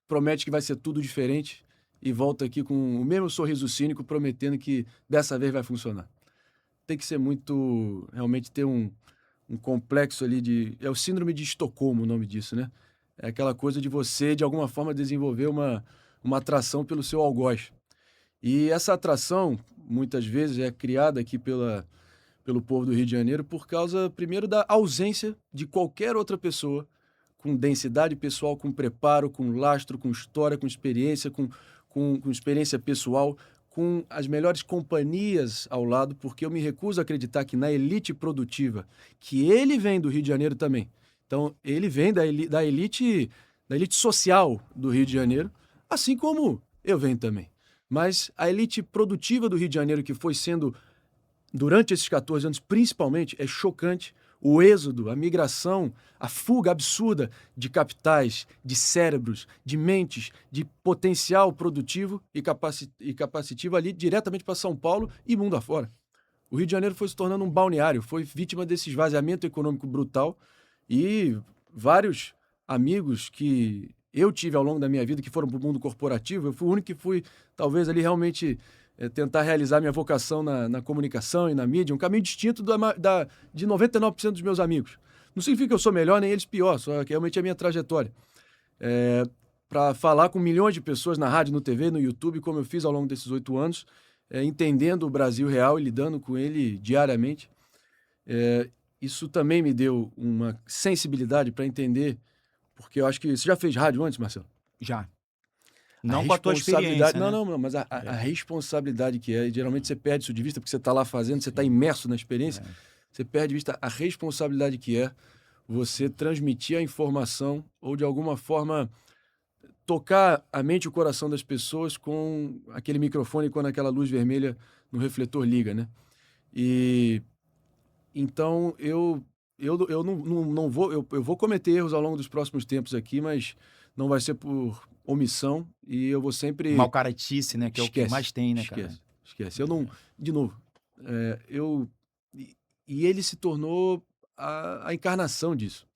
promete que vai ser tudo diferente e volta aqui com o mesmo sorriso cínico prometendo que dessa vez vai funcionar. Tem que ser muito realmente ter um complexo ali de é o síndrome de Estocolmo o nome disso, né. É aquela coisa de você, de alguma forma, desenvolver uma atração pelo seu algoz. E essa atração, muitas vezes, é criada aqui pelo povo do Rio de Janeiro por causa, primeiro, da ausência de qualquer outra pessoa com densidade pessoal, com preparo, com lastro, com história, com experiência, com experiência pessoal, com as melhores companhias ao lado, porque eu me recuso a acreditar que na elite produtiva, que ele vem do Rio de Janeiro também. Então, ele vem da elite social do Rio de Janeiro, assim como eu venho também. Mas a elite produtiva do Rio de Janeiro, que foi sendo durante esses 14 anos, principalmente, é chocante o êxodo, a migração, a fuga absurda de capitais, de cérebros, de mentes, de potencial produtivo e capacitivo ali diretamente para São Paulo e mundo afora. O Rio de Janeiro foi se tornando um balneário, foi vítima desse esvaziamento econômico brutal e vários amigos que eu tive ao longo da minha vida que foram para o mundo corporativo, eu fui o único que fui, talvez, ali realmente tentar realizar minha vocação na comunicação e na mídia, um caminho distinto de 99% dos meus amigos. Não significa que eu sou melhor nem eles pior, só que realmente é a minha trajetória. Para falar com milhões de pessoas na rádio, no TV, no YouTube, como eu fiz ao longo desses 8 anos, entendendo o Brasil real e lidando com ele diariamente. Isso também me deu uma sensibilidade para entender, porque eu acho que você já fez rádio antes, Marcelo? Já. A Não com a tua responsabilidade, experiência, não, né? não, não, mas a É, responsabilidade que é, e geralmente você perde isso de vista, porque você está lá fazendo, você está imerso na experiência, é. você perde de vista a responsabilidade que é você transmitir a informação ou, de alguma forma, tocar a mente e o coração das pessoas com aquele microfone quando aquela luz vermelha no refletor liga, né. E então eu não vou eu vou cometer erros ao longo dos próximos tempos aqui, mas não vai ser por omissão e eu vou Mal sempre caratice, né? Que é o que esquece, mais tem, né, cara? esquece, esquece. Eu não de novo, eu e ele se tornou a encarnação disso.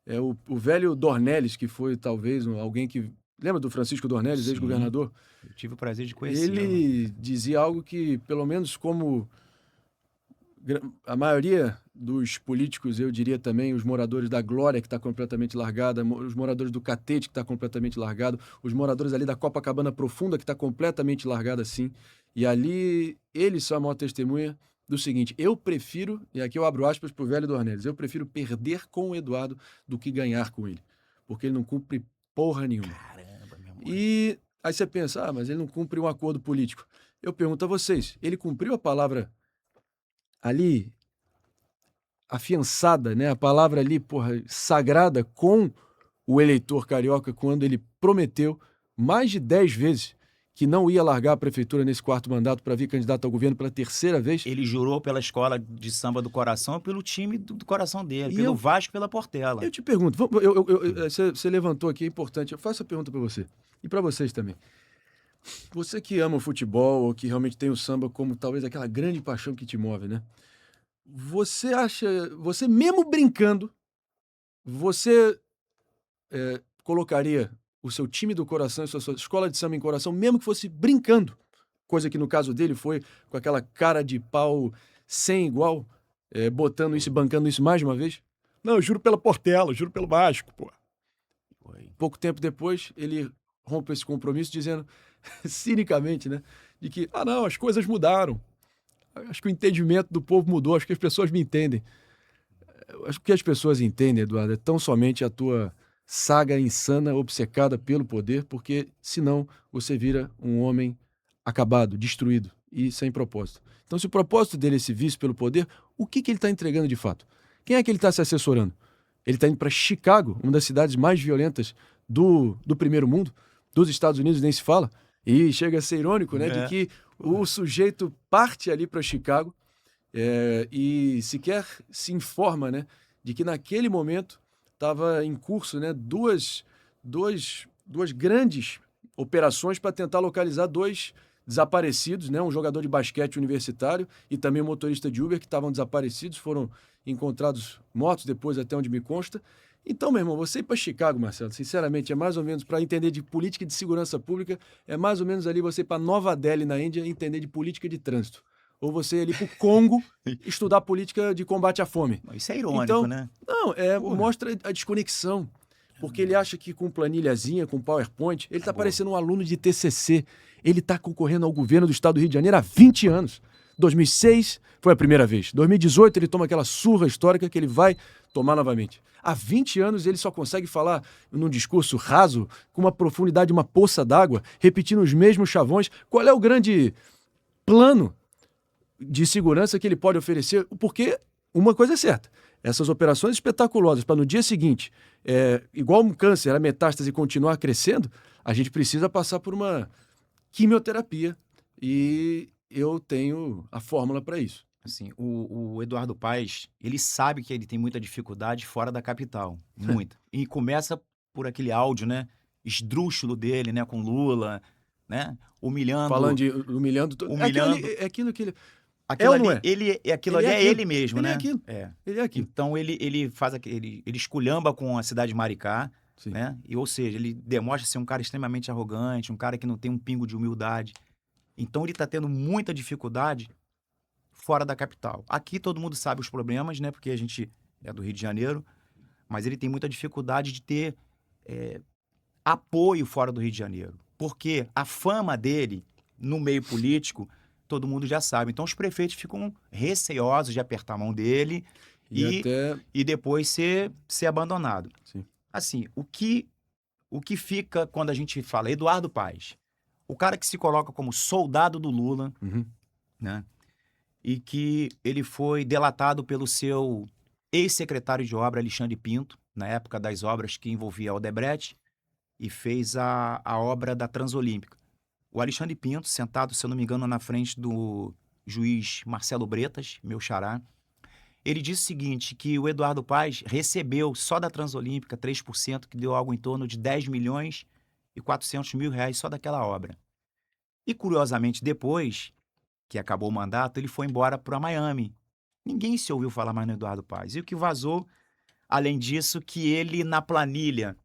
É o velho Dornelles, que foi talvez alguém que lembra do Francisco Dornelles, Sim. ex-governador? Eu tive o prazer de conhecê-lo. Ele dizia algo que, pelo menos como a maioria dos políticos, eu diria também, os moradores da Glória, que está completamente largada, os moradores do Catete, que está completamente largado, os moradores ali da Copacabana Profunda, que está completamente largada, sim. E ali, eles são a maior testemunha do seguinte: eu prefiro, e aqui eu abro aspas para o velho Dornelles, eu prefiro perder com o Eduardo do que ganhar com ele, porque ele não cumpre porra nenhuma. Caramba, meu irmão. E aí você pensa, mas ele não cumpre um acordo político. Eu pergunto a vocês, ele cumpriu a palavra ali afiançada, né, a palavra ali, porra, sagrada com o eleitor carioca quando ele prometeu mais de 10 vezes que não ia largar a prefeitura nesse 4º mandato para vir candidato ao governo pela 3ª vez. Ele jurou pela escola de samba do coração e pelo time do coração dele, E pelo eu- Vasco e pela Portela. Eu te pergunto, você levantou aqui, é importante, eu faço a pergunta para você e para vocês também. Você que ama o futebol ou que realmente tem o samba como talvez aquela grande paixão que te move, né? Você mesmo brincando, você colocaria o seu time do coração e sua escola de samba em coração, mesmo que fosse brincando, coisa que no caso dele foi com aquela cara de pau sem igual, botando isso e bancando isso mais de uma vez? Não, eu juro pela Portela, eu juro pelo Vasco, pô. Foi. Pouco tempo depois, ele rompe esse compromisso dizendo, cinicamente, né, de que, não, as coisas mudaram. Acho que o entendimento do povo mudou, acho que as pessoas me entendem. Acho que o que as pessoas entendem, Eduardo, é tão somente a tua saga insana, obcecada pelo poder, porque senão você vira um homem acabado, destruído e sem propósito. Então, se o propósito dele é esse vício pelo poder, o que ele está entregando de fato? Quem é que ele está se assessorando? Ele está indo para Chicago, uma das cidades mais violentas do primeiro mundo, dos Estados Unidos nem se fala, e chega a ser irônico, né, de que o sujeito parte ali para Chicago e sequer se informa, né, de que naquele momento estava em curso, né, duas grandes operações para tentar localizar 2 desaparecidos, né, um jogador de basquete universitário e também um motorista de Uber que estavam desaparecidos, foram encontrados mortos depois, até onde me consta. Então, meu irmão, você ir para Chicago, Marcelo, sinceramente, é mais ou menos, para entender de política de segurança pública, é mais ou menos ali você ir para Nova Delhi, na Índia, entender de política de trânsito. Ou você ir ali para o Congo estudar política de combate à fome. Isso é irônico, Então, né? não, mostra a desconexão. Porque ele acha que com planilhazinha, com PowerPoint, ele está parecendo um aluno de TCC. Ele está concorrendo ao governo do estado do Rio de Janeiro há 20 anos. 2006 foi a primeira vez. 2018 ele toma aquela surra histórica que ele vai tomar novamente. Há 20 anos ele só consegue falar num discurso raso, com uma profundidade de uma poça d'água, repetindo os mesmos chavões. Qual é o grande plano de segurança que ele pode oferecer? Porque uma coisa é certa, essas operações espetaculosas para no dia seguinte, igual um câncer, a metástase continuar crescendo, a gente precisa passar por uma quimioterapia e eu tenho a fórmula para isso. Assim, o Eduardo Paes, ele sabe que ele tem muita dificuldade fora da capital, muita. E começa por aquele áudio, né, esdrúxulo dele, né, com Lula, né, humilhando... Falando de humilhando... Humilhando... É aquilo que ele... Aquilo ou ali, não é? aquilo ali é ele mesmo, ele né? É aquilo. Ele é aquilo. Então ele faz ele esculhamba com a cidade de Maricá, Sim. né? Ou seja, ele demonstra ser um cara extremamente arrogante, um cara que não tem um pingo de humildade. Então ele está tendo muita dificuldade fora da capital. Aqui todo mundo sabe os problemas, né? Porque a gente é do Rio de Janeiro, mas ele tem muita dificuldade de ter apoio fora do Rio de Janeiro. Porque a fama dele no meio político, todo mundo já sabe. Então os prefeitos ficam receosos de apertar a mão dele e depois ser abandonado. Sim. Assim, o que fica quando a gente fala Eduardo Paes, o cara que se coloca como soldado do Lula, né? E que ele foi delatado pelo seu ex-secretário de obra, Alexandre Pinto, na época das obras que envolvia a Odebrecht, e fez a obra da Transolímpica. O Alexandre Pinto, sentado, se eu não me engano, na frente do juiz Marcelo Bretas, meu xará, ele disse o seguinte, que o Eduardo Paes recebeu só da Transolímpica 3%, que deu algo em torno de 10 milhões e 400 mil reais só daquela obra. E, curiosamente, depois que acabou o mandato, ele foi embora para Miami. Ninguém se ouviu falar mais no Eduardo Paes. E o que vazou, além disso, que ele, na planilha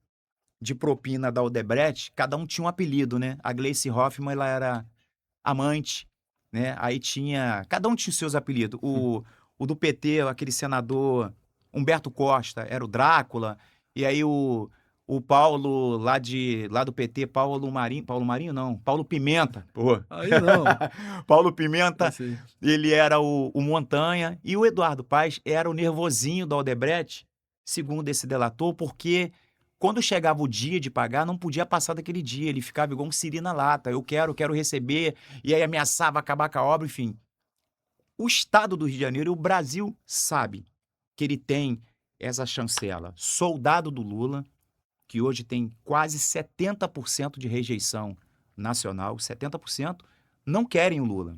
de propina da Odebrecht, cada um tinha um apelido, né? A Gleice Hoffmann, ela era amante, né? Aí tinha... Cada um tinha os seus apelidos. O do PT, aquele senador Humberto Costa, era o Drácula. E aí o Paulo, lá do PT, Paulo Marinho não, Paulo Pimenta. Pô. Aí não. Paulo Pimenta, ele era o Montanha. E o Eduardo Paes era o nervosinho da Odebrecht, segundo esse delator, porque... Quando chegava o dia de pagar, não podia passar daquele dia. Ele ficava igual um siri na lata. Eu quero receber. E aí ameaçava acabar com a obra, enfim. O estado do Rio de Janeiro e o Brasil sabe que ele tem essa chancela. Soldado do Lula, que hoje tem quase 70% de rejeição nacional, 70%, não querem o Lula.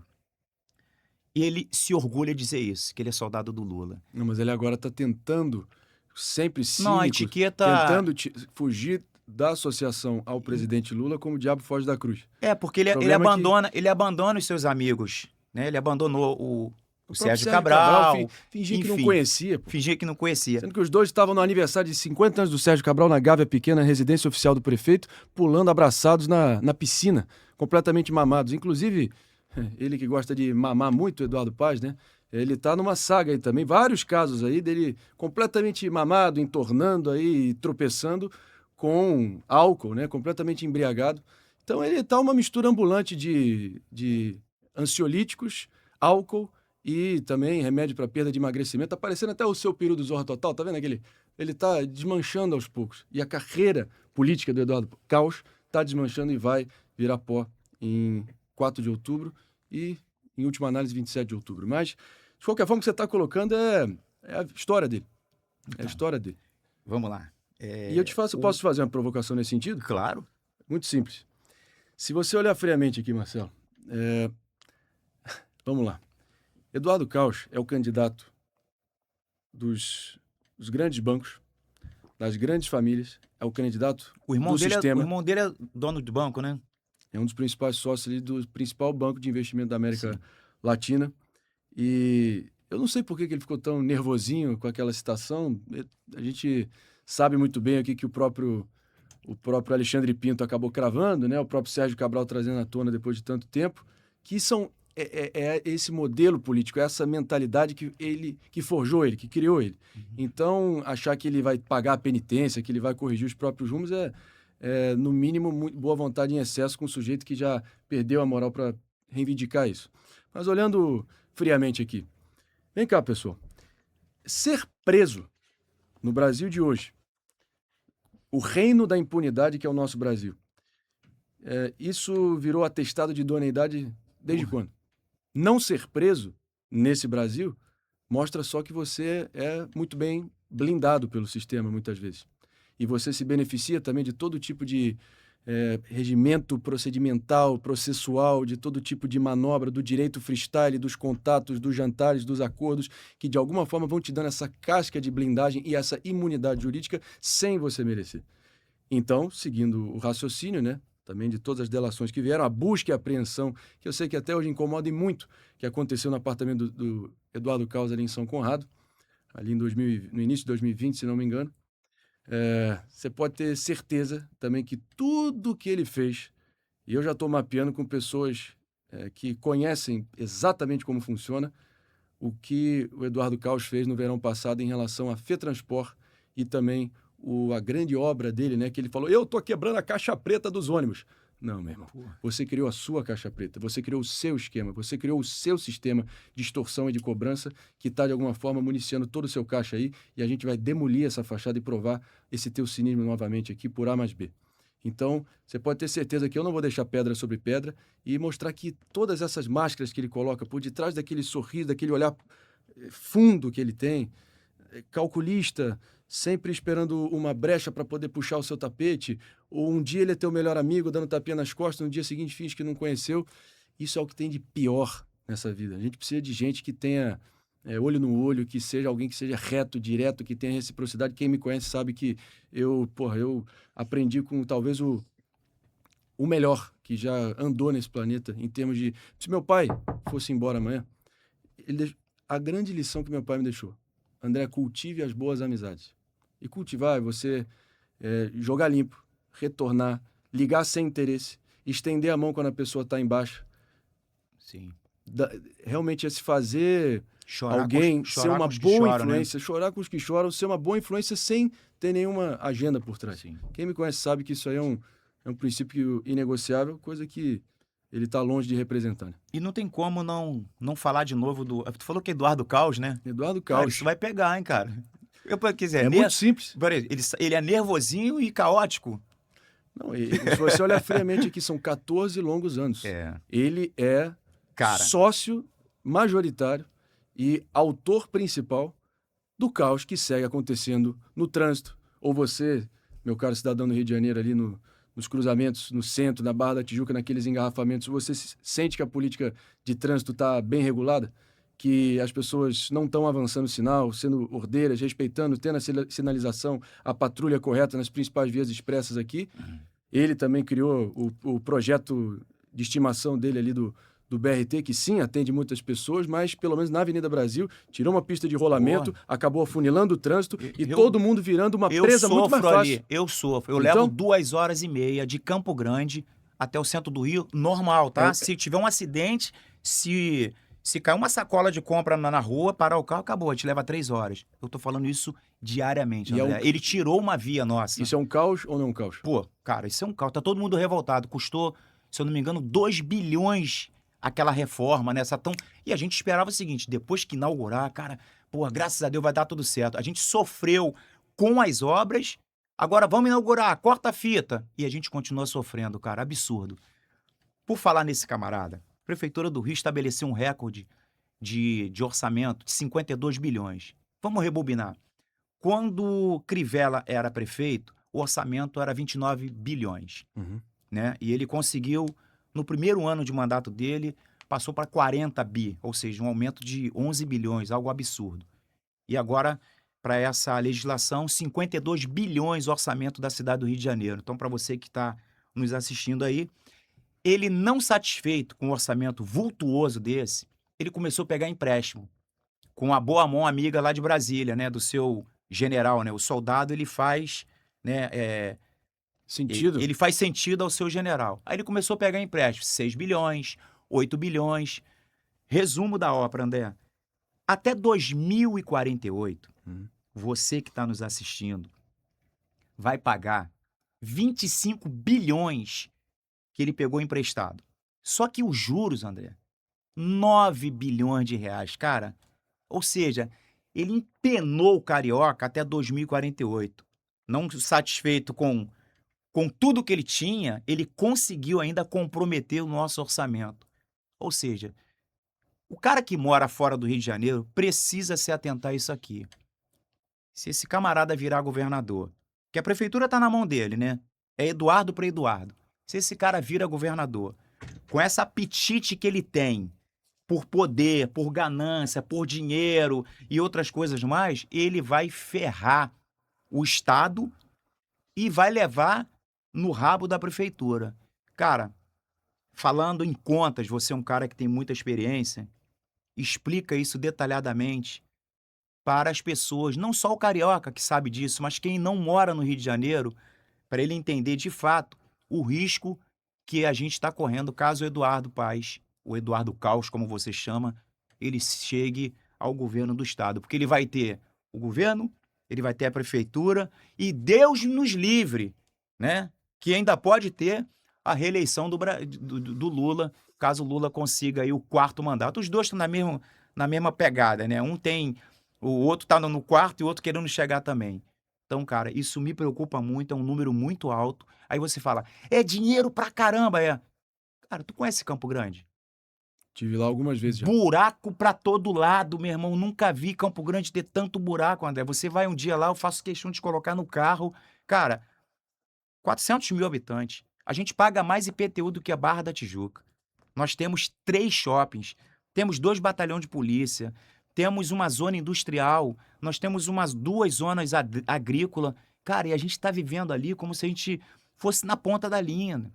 Ele se orgulha de dizer isso, que ele é soldado do Lula. Não, mas ele agora está tentando, sempre Não, a cínico, etiqueta... tentando fugir da associação ao presidente Lula como o diabo foge da cruz. porque ele problema é que- ele abandona os seus amigos, né? Ele abandonou o próprio Sérgio Cabral, fingia que não enfim, conhecia, pô. fingia que não conhecia. Sendo que os dois estavam no aniversário de 50 anos do Sérgio Cabral na Gávea Pequena, residência oficial do prefeito, pulando abraçados na piscina, completamente mamados. Inclusive, ele que gosta de mamar muito, Eduardo Paz, né? Ele tá numa saga aí também, vários casos aí dele completamente mamado, entornando aí, tropeçando com álcool, né? Completamente embriagado. Então ele tá uma mistura ambulante de ansiolíticos, álcool e também remédio para perda de emagrecimento. Tá parecendo até o seu peru do Zorra Total, tá vendo aquele? Ele tá desmanchando aos poucos. E a carreira política do Eduardo Caos tá desmanchando e vai virar pó em 4 de outubro e, em última análise, 27 de outubro. Mas, de qualquer forma, o que você está colocando é a história dele. É a história dele. Vamos lá. E eu posso te fazer uma provocação nesse sentido? Claro. Muito simples. Se você olhar friamente aqui, Marcelo, vamos lá. Eduardo Caos é o candidato dos grandes bancos, das grandes famílias, é o candidato do sistema. O irmão dele é dono de banco, né? É um dos principais sócios ali do principal banco de investimento da América Sim. Latina. E eu não sei por que ele ficou tão nervosinho com aquela citação. A gente sabe muito bem aqui que o próprio Alexandre Pinto acabou cravando, né? O próprio Sérgio Cabral trazendo à tona depois de tanto tempo, que é esse modelo político, essa mentalidade que forjou ele, que criou ele. Então, achar que ele vai pagar a penitência, que ele vai corrigir os próprios rumos no mínimo, muito boa vontade em excesso com um sujeito que já perdeu a moral para reivindicar isso. Mas olhando friamente aqui, vem cá, pessoal. Ser preso no Brasil de hoje, o reino da impunidade que é o nosso Brasil, isso virou atestado de idoneidade desde quando? Não ser preso nesse Brasil mostra só que você é muito bem blindado pelo sistema, muitas vezes. E você se beneficia também de todo tipo de regimento procedimental, processual, de todo tipo de manobra, do direito freestyle, dos contatos, dos jantares, dos acordos, que de alguma forma vão te dando essa casca de blindagem e essa imunidade jurídica sem você merecer. Então, seguindo o raciocínio, né, também de todas as delações que vieram, a busca e a apreensão, que eu sei que até hoje incomoda muito, que aconteceu no apartamento do Eduardo Caos ali em São Conrado, ali no início de 2020, se não me engano. Você pode ter certeza também que tudo que ele fez, e eu já estou mapeando com pessoas que conhecem exatamente como funciona, o que o Eduardo Caos fez no verão passado em relação à FETransport e também a grande obra dele, né, que ele falou, eu estou quebrando a caixa preta dos ônibus. Não, meu irmão. Você criou a sua caixa preta, você criou o seu esquema, você criou o seu sistema de extorsão e de cobrança que está, de alguma forma, municiando todo o seu caixa aí e a gente vai demolir essa fachada e provar esse teu cinismo novamente aqui por A mais B. Então, você pode ter certeza que eu não vou deixar pedra sobre pedra e mostrar que todas essas máscaras que ele coloca por detrás daquele sorriso, daquele olhar fundo que ele tem, calculista, sempre esperando uma brecha para poder puxar o seu tapete, ou um dia ele é teu melhor amigo dando tapinha nas costas, no dia seguinte finge que não conheceu. Isso é o que tem de pior nessa vida. A gente precisa de gente que tenha olho no olho, que seja alguém que seja reto, direto, que tenha reciprocidade. Quem me conhece sabe que eu aprendi com talvez o melhor que já andou nesse planeta em termos de... Se meu pai fosse embora amanhã, a grande lição que meu pai me deixou: André, cultive as boas amizades. E cultivar é você jogar limpo, retornar, ligar sem interesse, estender a mão quando a pessoa está embaixo. Sim. Realmente é se fazer Chorar alguém, ser uma boa influência, né? chorar com os que choram, ser uma boa influência sem ter nenhuma agenda por trás. Sim. Quem me conhece sabe que isso aí é um princípio inegociável, coisa que ele está longe de representar. Né? E não tem como não falar de novo do... Tu falou que é Eduardo Caos, né? Eduardo Caos. Cara, isso vai pegar, hein, cara? Muito simples. Ele é nervosinho e caótico. Não, se você olhar friamente aqui, são 14 longos anos. Ele é sócio majoritário e autor principal do caos que segue acontecendo no trânsito. Ou você, meu caro cidadão do Rio de Janeiro, ali no nos cruzamentos, no centro, na Barra da Tijuca, naqueles engarrafamentos, você sente que a política de trânsito está bem regulada? Que as pessoas não estão avançando o sinal, sendo ordeiras, respeitando, tendo a sinalização, a patrulha correta nas principais vias expressas aqui? Ele também criou o projeto de estimação dele ali do BRT, que sim, atende muitas pessoas, mas pelo menos na Avenida Brasil, tirou uma pista de rolamento, acabou afunilando o trânsito e todo mundo virando uma presa muito mais fácil. Eu sofro. Eu levo 2h30 de Campo Grande até o centro do Rio, normal, tá? Se tiver um acidente, se cair uma sacola de compra na rua, parar o carro, acabou, te leva 3 horas. Eu tô falando isso diariamente, André. Ele tirou uma via nossa. Isso é um caos ou não é um caos? Pô, cara, isso é um caos. Tá todo mundo revoltado. Custou, se eu não me engano, 2 bilhões aquela reforma, né? E a gente esperava o seguinte, depois que inaugurar, cara, pô, graças a Deus vai dar tudo certo. A gente sofreu com as obras, agora vamos inaugurar, corta a fita. E a gente continua sofrendo, cara, absurdo. Por falar nesse camarada, a Prefeitura do Rio estabeleceu um recorde de orçamento de 52 bilhões. Vamos rebobinar. Quando Crivella era prefeito, o orçamento era 29 bilhões. Né? E ele conseguiu, no primeiro ano de mandato dele, passou para 40 bi, ou seja, um aumento de 11 bilhões, algo absurdo. E agora, para essa legislação, 52 bilhões o orçamento da cidade do Rio de Janeiro. Então, para você que está nos assistindo aí, ele não satisfeito com um orçamento vultuoso desse, ele começou a pegar empréstimo com a boa mão amiga lá de Brasília, né, do seu general, né, o soldado ele faz, né, sentido. Ele faz sentido ao seu general. Aí ele começou a pegar empréstimo, 6 bilhões, 8 bilhões. Resumo da ópera, André. Até 2048, você que está nos assistindo vai pagar 25 bilhões que ele pegou emprestado. Só que os juros, André, 9 bilhões de reais, cara. Ou seja, ele empenou o carioca até 2048. Não satisfeito com tudo que ele tinha, ele conseguiu ainda comprometer o nosso orçamento. Ou seja, o cara que mora fora do Rio de Janeiro precisa se atentar a isso aqui. Se esse camarada virar governador, que a prefeitura está na mão dele, né? É Eduardo para Eduardo. Se esse cara vira governador, com essa apetite que ele tem por poder, por ganância, por dinheiro e outras coisas mais, ele vai ferrar o Estado e vai levar no rabo da prefeitura. Cara, falando em contas, você é um cara que tem muita experiência, explica isso detalhadamente para as pessoas, não só o carioca que sabe disso, mas quem não mora no Rio de Janeiro, para ele entender de fato o risco que a gente está correndo caso o Eduardo Paes, o Eduardo Caos, como você chama, ele chegue ao governo do estado. Porque ele vai ter o governo, ele vai ter a prefeitura e Deus nos livre, né? Que ainda pode ter a reeleição do Lula, caso o Lula consiga aí o 4º mandato. Os dois estão na mesma pegada, né? O outro está no 4º e o outro querendo chegar também. Então, cara, isso me preocupa muito, é um número muito alto. Aí você fala, é dinheiro pra caramba, é. Cara, tu conhece Campo Grande? Tive lá algumas vezes já. Buraco pra todo lado, meu irmão. Nunca vi Campo Grande ter tanto buraco, André. Você vai um dia lá, eu faço questão de colocar no carro. Cara, 400 mil habitantes. A gente paga mais IPTU do que a Barra da Tijuca. Nós temos 3 shoppings, temos 2 batalhões de polícia, temos uma zona industrial, nós temos umas 2 zonas agrícolas. Cara, e a gente está vivendo ali como se a gente fosse na ponta da linha.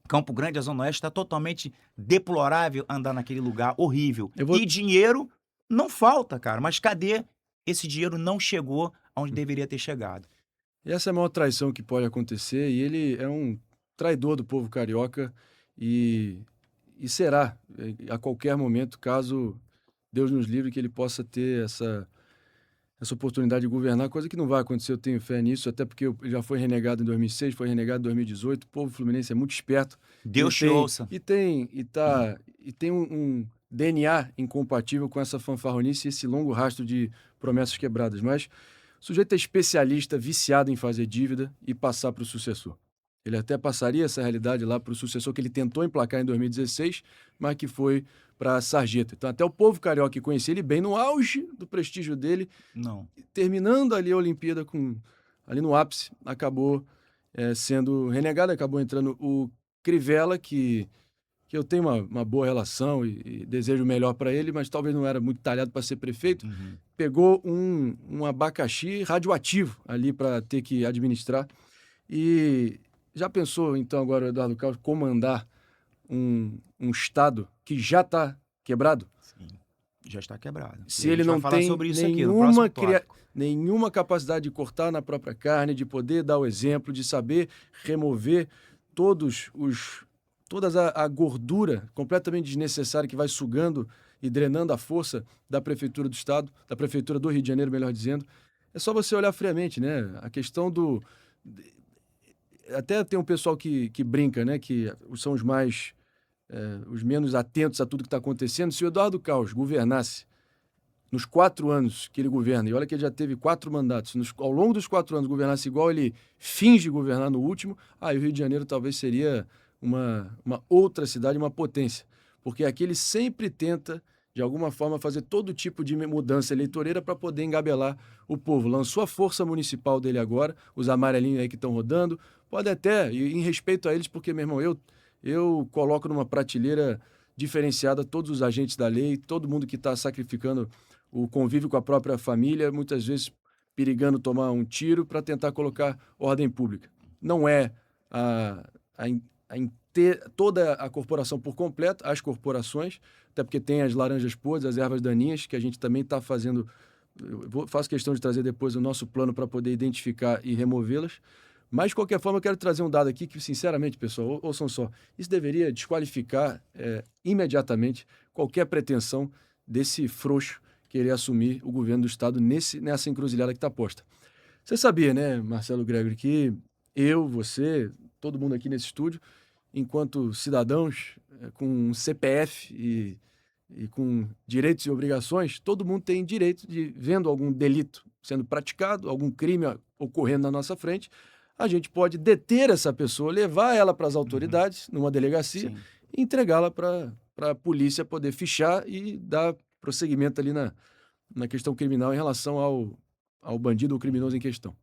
Campo Grande, a Zona Oeste, está totalmente deplorável andar naquele lugar horrível. E dinheiro não falta, cara. Mas cadê? Esse dinheiro não chegou onde deveria ter chegado. E essa é a maior traição que pode acontecer. E ele é um traidor do povo carioca e será a qualquer momento, caso Deus nos livre, que ele possa ter essa oportunidade de governar, coisa que não vai acontecer, eu tenho fé nisso, até porque já foi renegado em 2006, foi renegado em 2018, o povo fluminense é muito esperto. Deus te ouça. E tem um DNA incompatível com essa fanfarronice e esse longo rastro de promessas quebradas, mas o sujeito é especialista, viciado em fazer dívida e passar para o sucessor. Ele até passaria essa realidade lá para o sucessor que ele tentou emplacar em 2016, mas que foi para Sarjeta. Então, até o povo carioca que conhecia ele bem no auge do prestígio dele, não, terminando ali a Olimpíada ali no ápice, acabou sendo renegado. Acabou entrando o Crivella, que eu tenho uma boa relação e desejo o melhor para ele, mas talvez não era muito talhado para ser prefeito. Uhum. Pegou um abacaxi radioativo ali para ter que administrar. E já pensou, então, agora o Eduardo Campos comandar um estado que já está quebrado? Sim, já está quebrado. E Se a ele gente vai não falar tem sobre isso aqui no próximo tópico. nenhuma capacidade de cortar na própria carne, de poder dar o exemplo, de saber remover toda a gordura completamente desnecessária que vai sugando e drenando a força da prefeitura do estado, da prefeitura do Rio de Janeiro, melhor dizendo. É só você olhar friamente, né? A questão do... Até tem um pessoal que brinca, né? Que são os menos atentos a tudo que está acontecendo. Se o Eduardo Caos governasse nos 4 anos que ele governa, e olha que ele já teve 4 mandatos, ao longo dos 4 anos governasse igual ele finge governar no último, aí o Rio de Janeiro talvez seria uma outra cidade, uma potência. Porque aqui ele sempre tenta, de alguma forma, fazer todo tipo de mudança eleitoreira para poder engabelar o povo. Lançou a força municipal dele agora, os amarelinhos aí que estão rodando, pode até, e em respeito a eles, porque, meu irmão, eu coloco numa prateleira diferenciada todos os agentes da lei, todo mundo que está sacrificando o convívio com a própria família, muitas vezes perigando tomar um tiro para tentar colocar ordem pública. Não é toda a corporação por completo, as corporações, até porque tem as laranjas podres, as ervas daninhas, que a gente também está fazendo. Faço questão de trazer depois o nosso plano para poder identificar e removê-las. Mas, de qualquer forma, eu quero trazer um dado aqui que, sinceramente, pessoal, ouçam só, isso deveria desqualificar imediatamente qualquer pretensão desse frouxo querer assumir o governo do Estado nessa encruzilhada que está posta. Você sabia, né, Marcelo Gregory, que eu, você, todo mundo aqui nesse estúdio, enquanto cidadãos com um CPF e com direitos e obrigações, todo mundo tem direito de, vendo algum delito sendo praticado, algum crime ocorrendo na nossa frente, a gente pode deter essa pessoa, levar ela para as autoridades, numa delegacia, Sim. e entregá-la para a polícia poder fichar e dar prosseguimento ali na questão criminal em relação ao bandido ou criminoso em questão.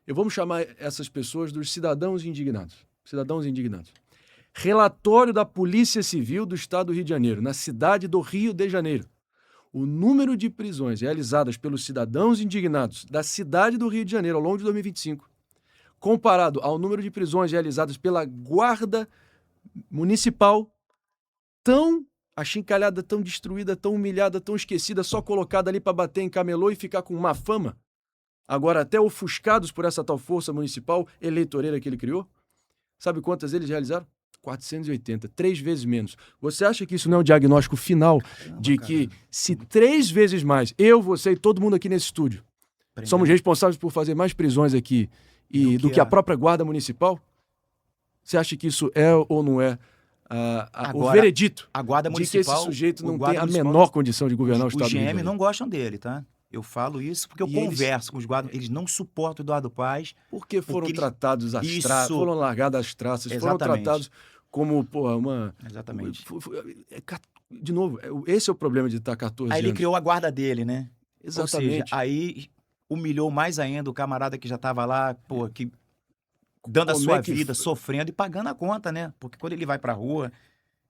Vamos chamar essas pessoas dos cidadãos indignados. Cidadãos indignados. Relatório da Polícia Civil do Estado do Rio de Janeiro, na cidade do Rio de Janeiro. O número de prisões realizadas pelos cidadãos indignados da cidade do Rio de Janeiro ao longo de 2025, comparado ao número de prisões realizadas pela Guarda Municipal, tão achincalhada, tão destruída, tão humilhada, tão esquecida, só colocada ali para bater em camelô e ficar com má fama, agora até ofuscados por essa tal força municipal eleitoreira que ele criou. Sabe quantas eles realizaram? 480, 3 vezes menos. Você acha que isso não é o diagnóstico final de que se 3 vezes mais, eu, você e todo mundo aqui nesse estúdio, somos responsáveis por fazer mais prisões aqui do que a própria Guarda Municipal? Você acha que isso é ou não é o veredito a Guarda de que esse Municipal, sujeito não tem a menor condição de governar o Estado do Rio de Os GM Janeiro? não gostam dele, tá? Eu falo isso porque eu converso com os guardas, eeles não suportam o Eduardo Paz. Porque foram tratados às Isso. traças, foram largados às traças, foram Exatamente. tratados como, uma... Exatamente. De novo, esse é o problema de estar 14 anos. Aí ele criou a guarda dele, né? Exatamente. Ou seja, aí humilhou mais ainda o camarada que já estava lá, dando a sua vida, sofrendo e pagando a conta, né? Porque quando ele vai pra rua,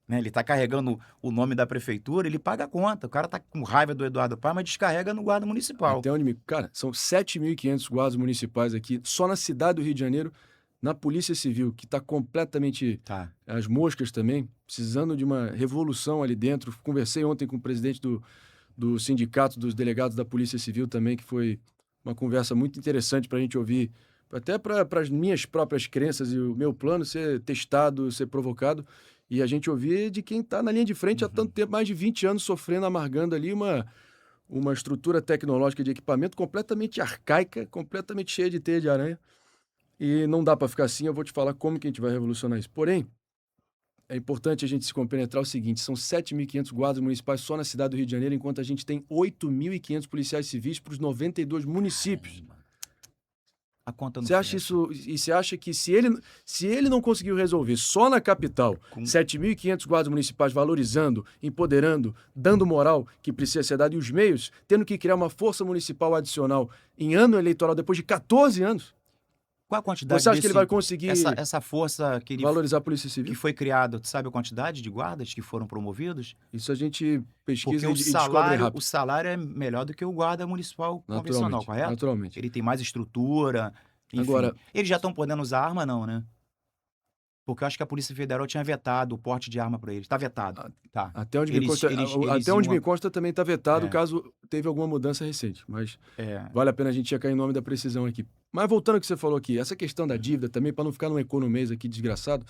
né, ele tá carregando o nome da prefeitura, ele paga a conta. O cara tá com raiva do Eduardo Paz, mas descarrega no guarda municipal. Até onde Cara, são 7.500 guardas municipais aqui, só na cidade do Rio de Janeiro, na Polícia Civil, que está completamente as moscas também, precisando de uma revolução ali dentro. Conversei ontem com o presidente do sindicato dos delegados da Polícia Civil também, que foi uma conversa muito interessante para a gente ouvir, até para as minhas próprias crenças e o meu plano ser testado, ser provocado, e a gente ouvir de quem está na linha de frente há tanto tempo, mais de 20 anos, sofrendo, amargando ali uma estrutura tecnológica de equipamento completamente arcaica, completamente cheia de teia de aranha. E não dá para ficar assim, eu vou te falar como que a gente vai revolucionar isso. Porém, é importante a gente se compenetrar o seguinte, são 7.500 guardas municipais só na cidade do Rio de Janeiro, enquanto a gente tem 8.500 policiais civis para os 92 municípios. A conta não Você acha isso? E você acha que se ele não conseguiu resolver só na capital, 7.500 guardas municipais valorizando, empoderando, dando moral que precisa ser dado e os meios, tendo que criar uma força municipal adicional em ano eleitoral depois de 14 anos? Qual a quantidade Você acha que ele vai essa, conseguir essa força que, valorizar a Polícia que Civil? foi criada? Tu sabe a quantidade de guardas que foram promovidos? Isso a gente Porque pesquisa e descobre o rápido, salário é melhor do que o guarda municipal convencional, naturalmente, correto? naturalmente. Ele tem mais estrutura, enfim. Agora, Eles já estão podendo usar arma, não, né? Porque eu acho que a Polícia Federal tinha vetado o porte de arma para eles. Tá vetado. a Tá. até onde me consta Eles até onde me iam. consta também está vetado, É, caso teve alguma mudança recente, mas é. vale a pena a gente checar em nome da precisão aqui. Mas voltando ao que você falou aqui, essa questão da Uhum. dívida também, para não ficar num economês aqui desgraçado,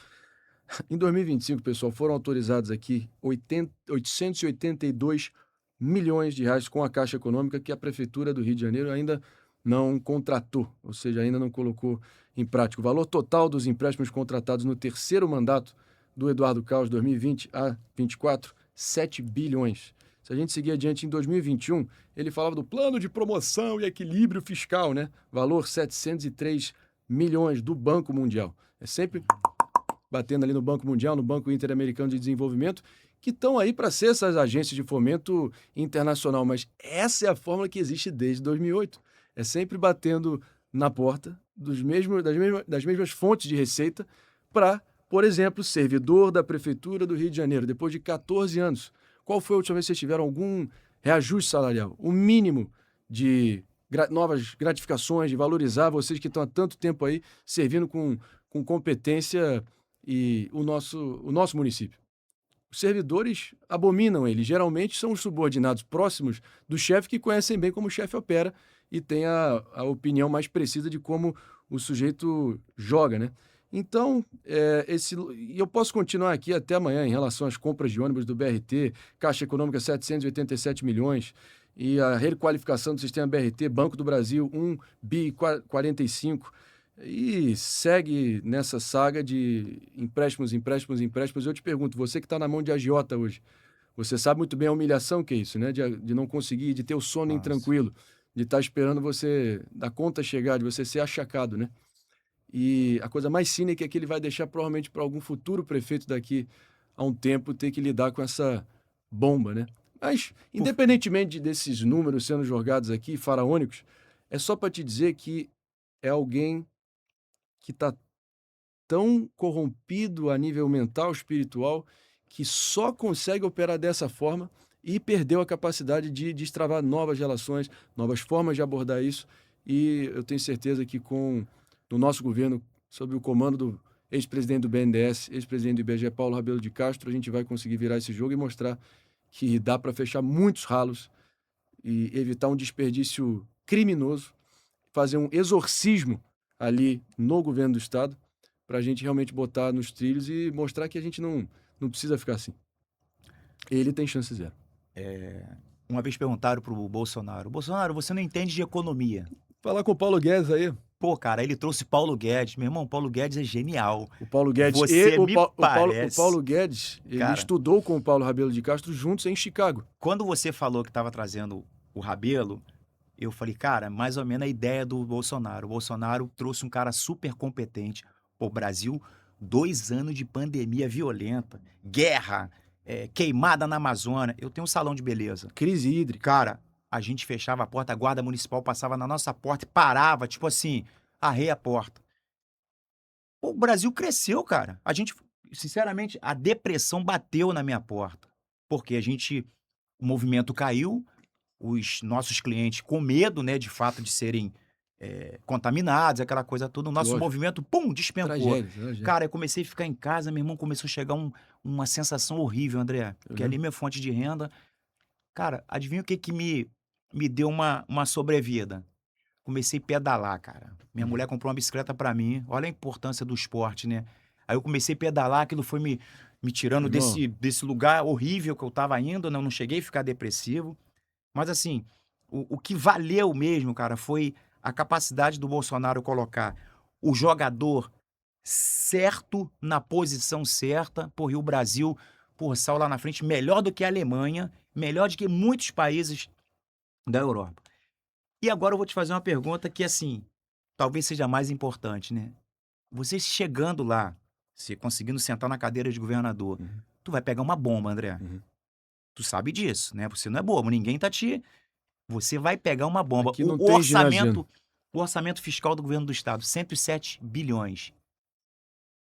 em 2025, pessoal, foram autorizados aqui 882 milhões de reais com a Caixa Econômica que a Prefeitura do Rio de Janeiro ainda não contratou, ou seja, ainda não colocou em prática. O valor total dos empréstimos contratados no terceiro mandato do Eduardo Caos, 2020 a 24, 7 bilhões. Se a gente seguir adiante em 2021, ele falava do plano de promoção e equilíbrio fiscal, né? Valor 703 milhões do Banco Mundial. É sempre batendo ali no Banco Mundial, no Banco Interamericano de Desenvolvimento, que estão aí para ser essas agências de fomento internacional. Mas essa é a fórmula que existe desde 2008. É sempre batendo na porta das mesmas fontes de receita para, por exemplo, servidor da Prefeitura do Rio de Janeiro, depois de 14 anos. Qual foi a última vez que vocês tiveram algum reajuste salarial? O mínimo de novas gratificações, de valorizar vocês que estão há tanto tempo aí servindo com competência e o nosso município. Os servidores abominam ele. Geralmente são os subordinados próximos do chefe que conhecem bem como o chefe opera e têm a opinião mais precisa de como o sujeito joga, né? Então, e eu posso continuar aqui até amanhã em relação às compras de ônibus do BRT, Caixa Econômica 787 milhões, e a requalificação do sistema BRT, Banco do Brasil 1 bi 45, e segue nessa saga de empréstimos, empréstimos, empréstimos. Eu te pergunto, você que está na mão de agiota hoje, você sabe muito bem a humilhação que é isso, né? De não conseguir, de ter o sono Nossa. intranquilo, de estar esperando você, da conta chegar, de você ser achacado, né? E a coisa mais cínica é que ele vai deixar provavelmente para algum futuro prefeito daqui a um tempo ter que lidar com essa bomba, né? Mas, Por- independentemente desses números sendo jogados aqui, faraônicos, é só para te dizer que é alguém que está tão corrompido a nível mental, espiritual, que só consegue operar dessa forma e perdeu a capacidade de destravar novas relações, novas formas de abordar isso. E eu tenho certeza que no nosso governo, sob o comando do ex-presidente do BNDES, ex-presidente do IBGE, Paulo Rabelo de Castro, a gente vai conseguir virar esse jogo e mostrar que dá para fechar muitos ralos e evitar um desperdício criminoso, fazer um exorcismo ali no governo do estado, para a gente realmente botar nos trilhos e mostrar que a gente não precisa ficar assim. Ele tem chance zero. Uma vez perguntaram pro Bolsonaro, você não entende de economia. Falar com o Paulo Guedes aí. Pô, cara, ele trouxe Paulo Guedes. Meu irmão, Paulo Guedes é genial. O Paulo Guedes Você me o parece. Paulo Guedes, ele Cara, estudou com o Paulo Rabelo de Castro juntos em Chicago. quando você falou que estava trazendo o Rabelo, eu falei, cara, mais ou menos a ideia do Bolsonaro. O Bolsonaro trouxe um cara super competente. Pô, Brasil, 2 anos de pandemia violenta, guerra, queimada na Amazônia. Eu tenho um salão de beleza. Crise hídrica. Cara, a gente fechava a porta, a guarda municipal passava na nossa porta e parava, tipo assim, arreia a porta. Pô, o Brasil cresceu, cara. A gente, sinceramente, a depressão bateu na minha porta. Porque o movimento caiu, os nossos clientes com medo, né, de fato de serem contaminados, aquela coisa toda, o nosso Lógico. movimento, pum, despencou. Tragédia. Cara, eu comecei a ficar em casa, meu irmão, começou a chegar uma sensação horrível, André, porque ali minha fonte de renda. Cara, adivinha o que que me deu uma sobrevida? Comecei a pedalar, cara. Minha mulher comprou uma bicicleta pra mim. Olha a importância do esporte, né? Aí eu comecei a pedalar, aquilo foi me tirando Irmão. desse lugar horrível que eu tava indo, né? Eu não cheguei a ficar depressivo. Mas assim, o que valeu mesmo, cara, foi a capacidade do Bolsonaro colocar o jogador certo na posição certa. Porra, e o Brasil, porra, saiu lá na frente melhor do que a Alemanha, melhor do que muitos países da Europa. E agora eu vou te fazer uma pergunta que, assim, talvez seja a mais importante, né? Você chegando lá, se conseguindo sentar na cadeira de governador, Uhum. tu vai pegar uma bomba, André. Uhum. Tu sabe disso, né? Você não é bobo, ninguém tá te... Você vai pegar uma bomba. Aqui não O tem orçamento, ginasiano. O orçamento fiscal do governo do estado, 107 bilhões.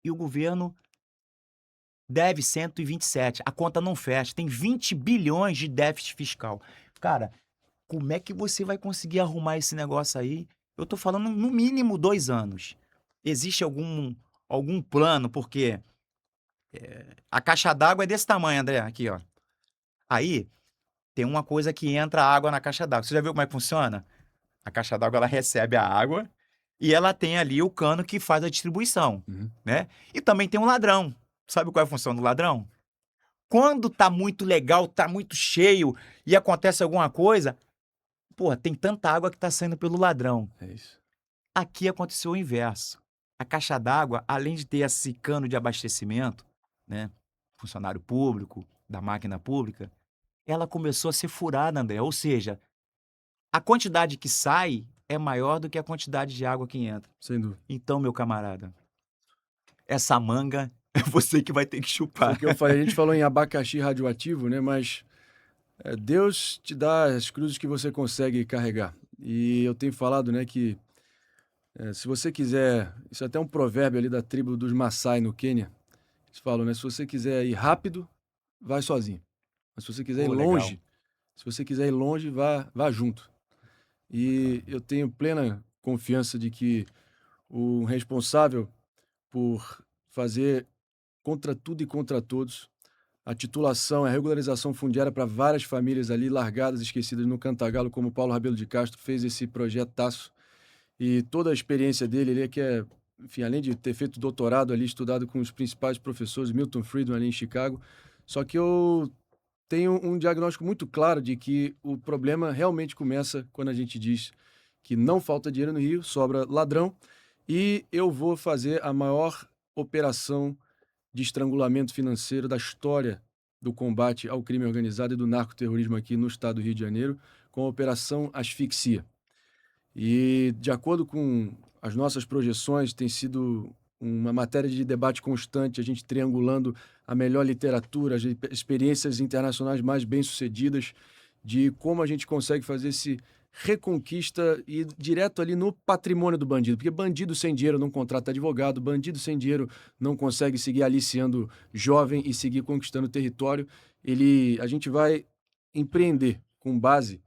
E o governo deve 127. A conta não fecha. Tem 20 bilhões de déficit fiscal. Cara, como é que você vai conseguir arrumar esse negócio aí? Eu tô falando no mínimo 2 anos. Existe algum plano? Porque a caixa d'água é desse tamanho, André, aqui, ó. Aí tem uma coisa que entra água na caixa d'água. Você já viu como é que funciona? A caixa d'água ela recebe a água e ela tem ali o cano que faz a distribuição, Uhum. né? E também tem um ladrão. Sabe qual é a função do ladrão? Quando tá muito legal, tá muito cheio e acontece alguma coisa, porra, tem tanta água que tá saindo pelo ladrão. É isso. Aqui aconteceu o inverso. A caixa d'água, além de ter esse cano de abastecimento, né, funcionário público, da máquina pública, ela começou a ser furada, André. Ou seja, a quantidade que sai é maior do que a quantidade de água que entra. Sem dúvida. Então, meu camarada, essa manga é você que vai ter que Foi chupar. o que eu falei. A gente falou em abacaxi radioativo, né? Mas Deus te dá as cruzes que você consegue carregar. E eu tenho falado, né, que se você quiser, isso é até um provérbio ali da tribo dos Maasai no Quênia. Eles falam, né? Se você quiser ir rápido, vai sozinho. Mas se você quiser ir Pô, legal. longe, se você quiser ir longe, vá junto. E eu tenho plena confiança de que o responsável por fazer contra tudo e contra todos a titulação, a regularização fundiária para várias famílias ali largadas, esquecidas no Cantagalo, como Paulo Rabelo de Castro fez esse projetaço. E toda a experiência dele, ele é que é, enfim, além de ter feito doutorado ali, estudado com os principais professores, Milton Friedman ali em Chicago, só que eu tenho um diagnóstico muito claro de que o problema realmente começa quando a gente diz que não falta dinheiro no Rio, sobra ladrão, e eu vou fazer a maior operação de estrangulamento financeiro da história do combate ao crime organizado e do narcoterrorismo aqui no estado do Rio de Janeiro, com a Operação Asfixia. E, de acordo com as nossas projeções, tem sido uma matéria de debate constante, a gente triangulando a melhor literatura, as experiências internacionais mais bem-sucedidas, de como a gente consegue fazer esse reconquista e direto ali no patrimônio do bandido, porque bandido sem dinheiro não contrata advogado, bandido sem dinheiro não consegue seguir aliciando jovem e seguir conquistando território. A gente vai empreender com base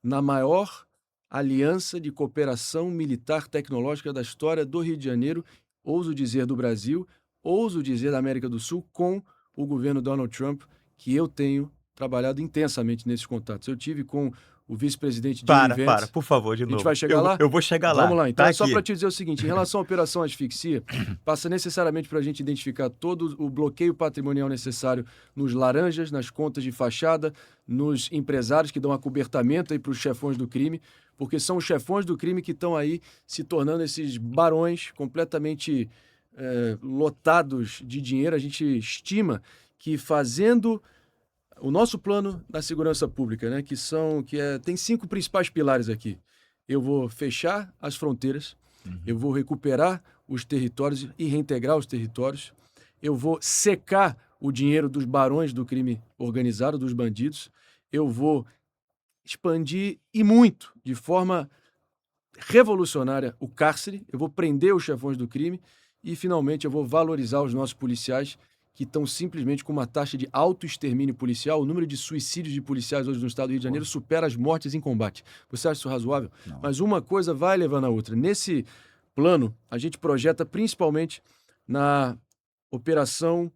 na maior aliança de cooperação militar tecnológica da história do Rio de Janeiro, ouso dizer do Brasil, ouso dizer da América do Sul, com o governo Donald Trump, que eu tenho trabalhado intensamente nesses contatos. Eu tive com o vice-presidente Jimmy Vance. Por favor, de A gente novo. vai chegar lá? Eu vou chegar lá. Vamos lá. Então Tá é só aqui. para te dizer o seguinte, em relação à Operação Asfixia, passa necessariamente para a gente identificar todo o bloqueio patrimonial necessário nos laranjas, nas contas de fachada, nos empresários que dão acobertamento aí para os chefões do crime, porque são os chefões do crime que estão aí se tornando esses barões completamente lotados de dinheiro. A gente estima que fazendo o nosso plano da segurança pública, né, tem 5 principais pilares aqui. Eu vou fechar as fronteiras, eu vou recuperar os territórios e reintegrar os territórios, eu vou secar o dinheiro dos barões do crime organizado, dos bandidos, eu vou expandir e muito, de forma revolucionária, o cárcere, eu vou prender os chefões do crime e, finalmente, eu vou valorizar os nossos policiais que estão simplesmente com uma taxa de autoextermínio policial. O número de suicídios de policiais hoje no estado do Rio de Janeiro supera as mortes em combate. Você acha isso razoável? Não. Mas uma coisa vai levando a outra. Nesse plano, a gente projeta principalmente na operação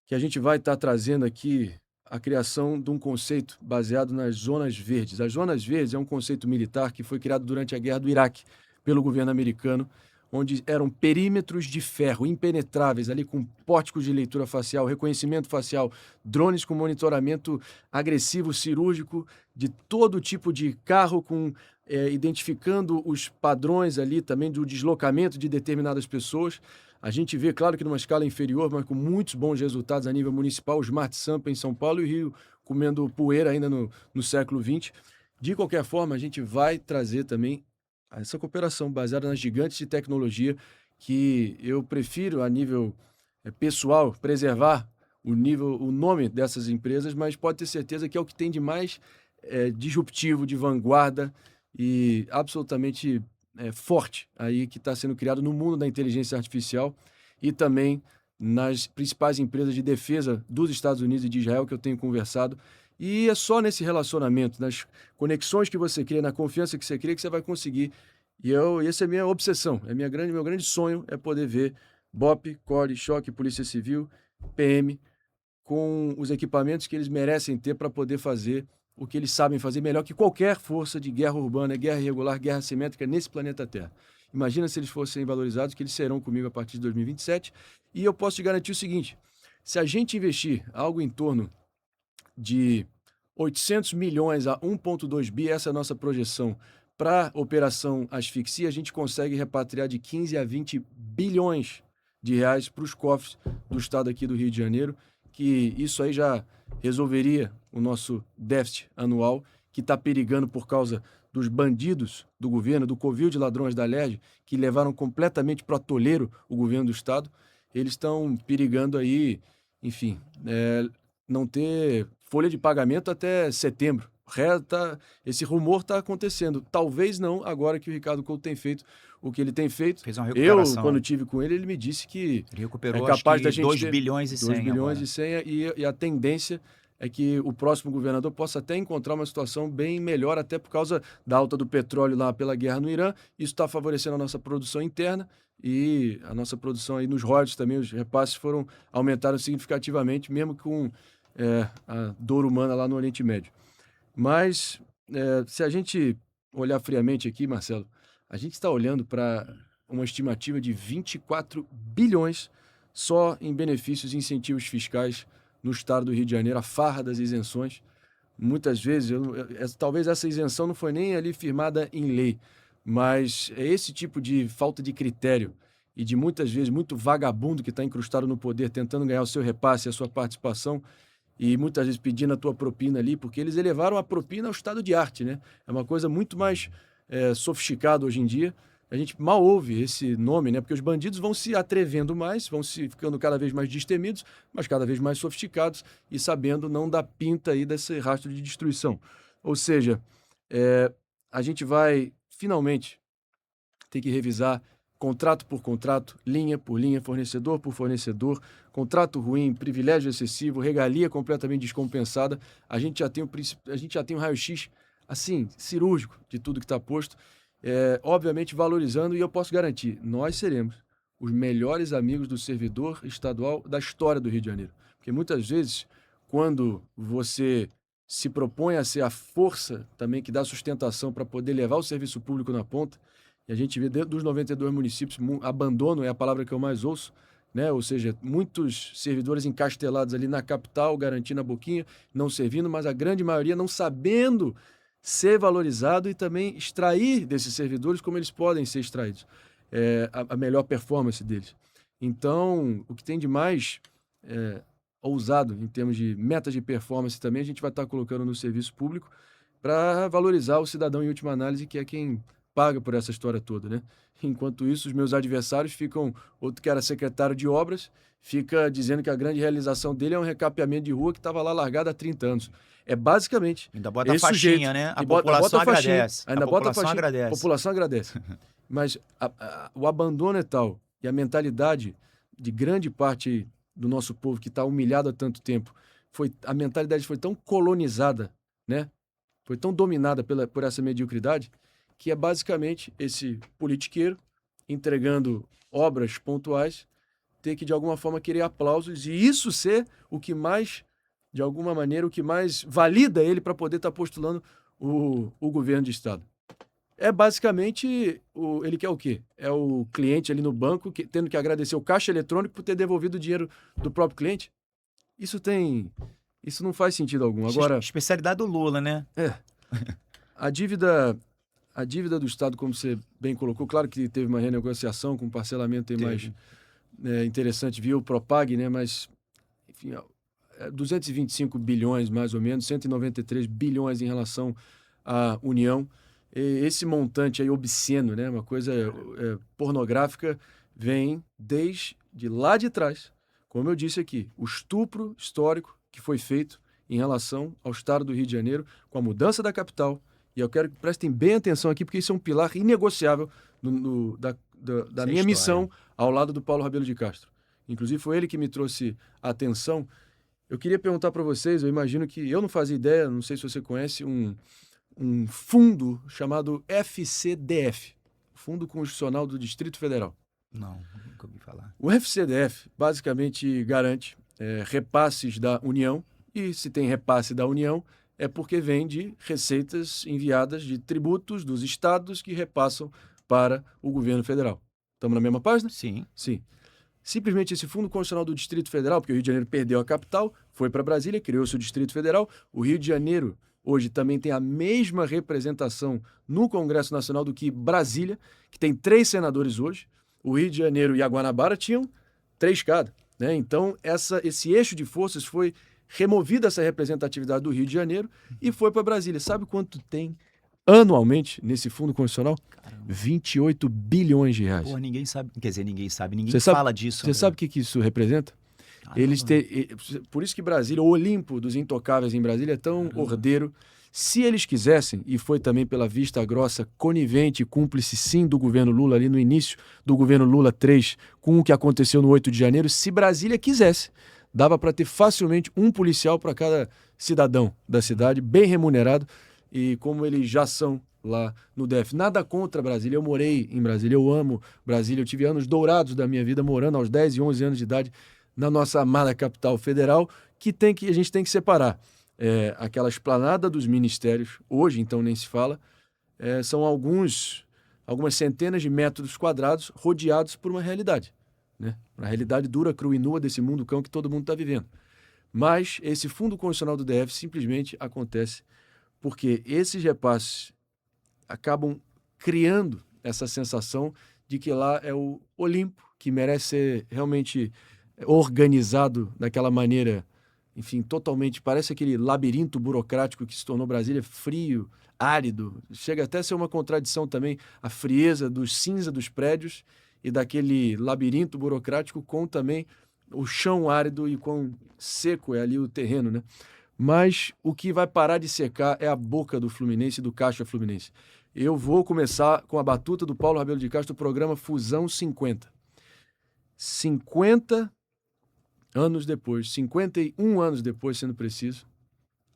que a gente vai estar trazendo aqui a criação de um conceito baseado nas zonas verdes. As zonas verdes é um conceito militar que foi criado durante a guerra do Iraque pelo governo americano, onde eram perímetros de ferro impenetráveis, ali com pórticos de leitura facial, reconhecimento facial, drones com monitoramento agressivo, cirúrgico, de todo tipo de carro, identificando os padrões ali também do deslocamento de determinadas pessoas. A gente vê, claro que numa escala inferior, mas com muitos bons resultados a nível municipal, o Smart Sampa em São Paulo e o Rio comendo poeira ainda no século XX. De qualquer forma, a gente vai trazer também essa cooperação baseada nas gigantes de tecnologia, que eu prefiro, a nível pessoal, preservar o nome dessas empresas, mas pode ter certeza que é o que tem de mais disruptivo, de vanguarda e absolutamente forte aí que está sendo criado no mundo da inteligência artificial e também nas principais empresas de defesa dos Estados Unidos e de Israel que eu tenho conversado. E é só nesse relacionamento, nas conexões que você cria, na confiança que você cria, que você vai conseguir. Essa é a minha obsessão, meu grande sonho é poder ver BOP, CORE, Choque, Polícia Civil, PM, com os equipamentos que eles merecem ter para poder fazer o que eles sabem fazer melhor que qualquer força de guerra urbana, guerra irregular, guerra assimétrica nesse planeta Terra. Imagina se eles fossem valorizados, que eles serão comigo a partir de 2027. E eu posso te garantir o seguinte: se a gente investir algo em torno de 800 milhões a 1,2 bi, essa é a nossa projeção, para a Operação Asfixia, a gente consegue repatriar de 15 a 20 bilhões de reais para os cofres do estado aqui do Rio de Janeiro, que isso aí já resolveria o nosso déficit anual, que está perigando por causa dos bandidos do governo, do covil de ladrões da LERJ, que levaram completamente para o atoleiro o governo do estado. Eles estão perigando aí, enfim, não ter folha de pagamento até setembro. Esse rumor está acontecendo. Talvez não, agora que o Ricardo Couto tem feito o que ele tem feito. Fez uma Eu, recuperação. quando tive com ele, ele me disse que Ele recuperou, é capaz acho da que gente 2 ter bilhões e 100 2 bilhões agora. e 100 e a tendência é que o próximo governador possa até encontrar uma situação bem melhor, até por causa da alta do petróleo lá pela guerra no Irã. Isso está favorecendo a nossa produção interna e a nossa produção aí nos royalties também, os repasses aumentaram significativamente, mesmo com a dor humana lá no Oriente Médio. Mas se a gente olhar friamente aqui, Marcelo, a gente está olhando para uma estimativa de 24 bilhões só em benefícios e incentivos fiscais no estado do Rio de Janeiro, a farra das isenções. Muitas vezes, talvez essa isenção não foi nem ali firmada em lei, mas é esse tipo de falta de critério e de muitas vezes muito vagabundo que está incrustado no poder, tentando ganhar o seu repasse, a sua participação, e muitas vezes pedindo a tua propina ali, porque eles elevaram a propina ao estado de arte, né? É uma coisa muito mais sofisticada hoje em dia. A gente mal ouve esse nome, né? Porque os bandidos vão se atrevendo mais, vão se ficando cada vez mais destemidos, mas cada vez mais sofisticados e sabendo não dar pinta aí desse rastro de destruição. Ou seja, a gente vai finalmente ter que revisar contrato por contrato, linha por linha, fornecedor por fornecedor, contrato ruim, privilégio excessivo, regalia completamente descompensada. A gente já tem um raio-x assim, cirúrgico de tudo que está posto, obviamente valorizando, e eu posso garantir, nós seremos os melhores amigos do servidor estadual da história do Rio de Janeiro. Porque muitas vezes, quando você se propõe a ser a força também que dá sustentação para poder levar o serviço público na ponta, e a gente vê dentro dos 92 municípios, abandono é a palavra que eu mais ouço, né? Ou seja, muitos servidores encastelados ali na capital, garantindo a boquinha, não servindo, mas a grande maioria não sabendo ser valorizado e também extrair desses servidores como eles podem ser extraídos, a melhor performance deles. Então, o que tem de mais ousado em termos de metas de performance também, a gente vai estar colocando no serviço público para valorizar o cidadão em última análise, que é quem paga por essa história toda, né? Enquanto isso, os meus adversários outro que era secretário de obras, fica dizendo que a grande realização dele é um recapeamento de rua que estava lá largado há 30 anos. É basicamente Ainda bota a esse faixinha, sujeito. né? A Bota população a faixinha, agradece. ainda A bota a população faixinha, a agradece. população agradece. Mas o abandono é tal, e a mentalidade de grande parte do nosso povo que está humilhado há tanto tempo, a mentalidade foi tão colonizada, né? Foi tão dominada por essa mediocridade, que é basicamente esse politiqueiro entregando obras pontuais, ter que de alguma forma querer aplausos, e isso ser o que mais, de alguma maneira, o que mais valida ele para poder estar postulando o governo de estado. É basicamente, ele quer o quê? É o cliente ali no banco tendo que agradecer o caixa eletrônico por ter devolvido o dinheiro do próprio cliente. Isso não faz sentido algum. Agora, especialidade do Lula, né? a dívida do Estado, como você bem colocou, claro que teve uma renegociação com parcelamento aí mais interessante via o Propag, né? Mas, enfim, 225 bilhões mais ou menos, 193 bilhões em relação à União. Esse montante aí obsceno, né? Uma coisa pornográfica, vem desde lá de trás. Como eu disse aqui, o estupro histórico que foi feito em relação ao estado do Rio de Janeiro, com a mudança da capital E eu quero que prestem bem atenção aqui, porque isso é um pilar inegociável da minha missão ao lado do Paulo Rabelo de Castro. Inclusive, foi ele que me trouxe a atenção. Eu queria perguntar para vocês, eu imagino que eu não fazia ideia, não sei se você conhece, um fundo chamado FCDF, Fundo Constitucional do Distrito Federal. Não, nunca ouvi falar. O FCDF basicamente garante repasses da União, e se tem repasse da União é porque vem de receitas enviadas de tributos dos estados que repassam para o governo federal. Estamos na mesma página? Sim. Sim. Simplesmente esse Fundo Constitucional do Distrito Federal, porque o Rio de Janeiro perdeu a capital, foi para Brasília, criou-se o Distrito Federal. O Rio de Janeiro hoje também tem a mesma representação no Congresso Nacional do que Brasília, que tem 3 senadores hoje. O Rio de Janeiro e a Guanabara tinham 3 cada, né? Então, esse eixo de forças foi removida, essa representatividade do Rio de Janeiro, e foi para Brasília. Sabe quanto tem anualmente nesse Fundo Constitucional? Caramba. 28 bilhões de reais. Pô, ninguém sabe. Quer dizer, ninguém sabe. Ninguém Você sabe- fala disso. Você sabe o que isso representa? Por isso que Brasília, o Olimpo dos intocáveis em Brasília é tão ordeiro. Se eles quisessem, e foi também pela vista grossa, conivente e cúmplice sim do governo Lula ali no início do governo Lula 3, com o que aconteceu no 8 de janeiro, se Brasília quisesse, dava para ter facilmente um policial para cada cidadão da cidade, bem remunerado, e como eles já são lá no DF. Nada contra Brasília, eu morei em Brasília, eu amo Brasília, eu tive anos dourados da minha vida morando aos 10 e 11 anos de idade na nossa amada capital federal, que a gente tem que separar. Aquela esplanada dos ministérios, hoje então nem se fala, são algumas centenas de metros quadrados rodeados por uma realidade, né? Uma realidade dura, crua e nua desse mundo cão que todo mundo está vivendo. Mas esse Fundo Constitucional do DF simplesmente acontece porque esses repasses acabam criando essa sensação de que lá é o Olimpo, que merece ser realmente organizado daquela maneira, enfim, totalmente, parece aquele labirinto burocrático que se tornou Brasília, frio, árido, chega até a ser uma contradição também, a frieza dos cinza dos prédios e daquele labirinto burocrático com também o chão árido e quão seco é ali o terreno, né? Mas o que vai parar de secar é a boca do Fluminense e do Caixa Fluminense. Eu vou começar com a batuta do Paulo Rabelo de Castro, do programa Fusão 50. 50 anos depois, 51 anos depois, sendo preciso,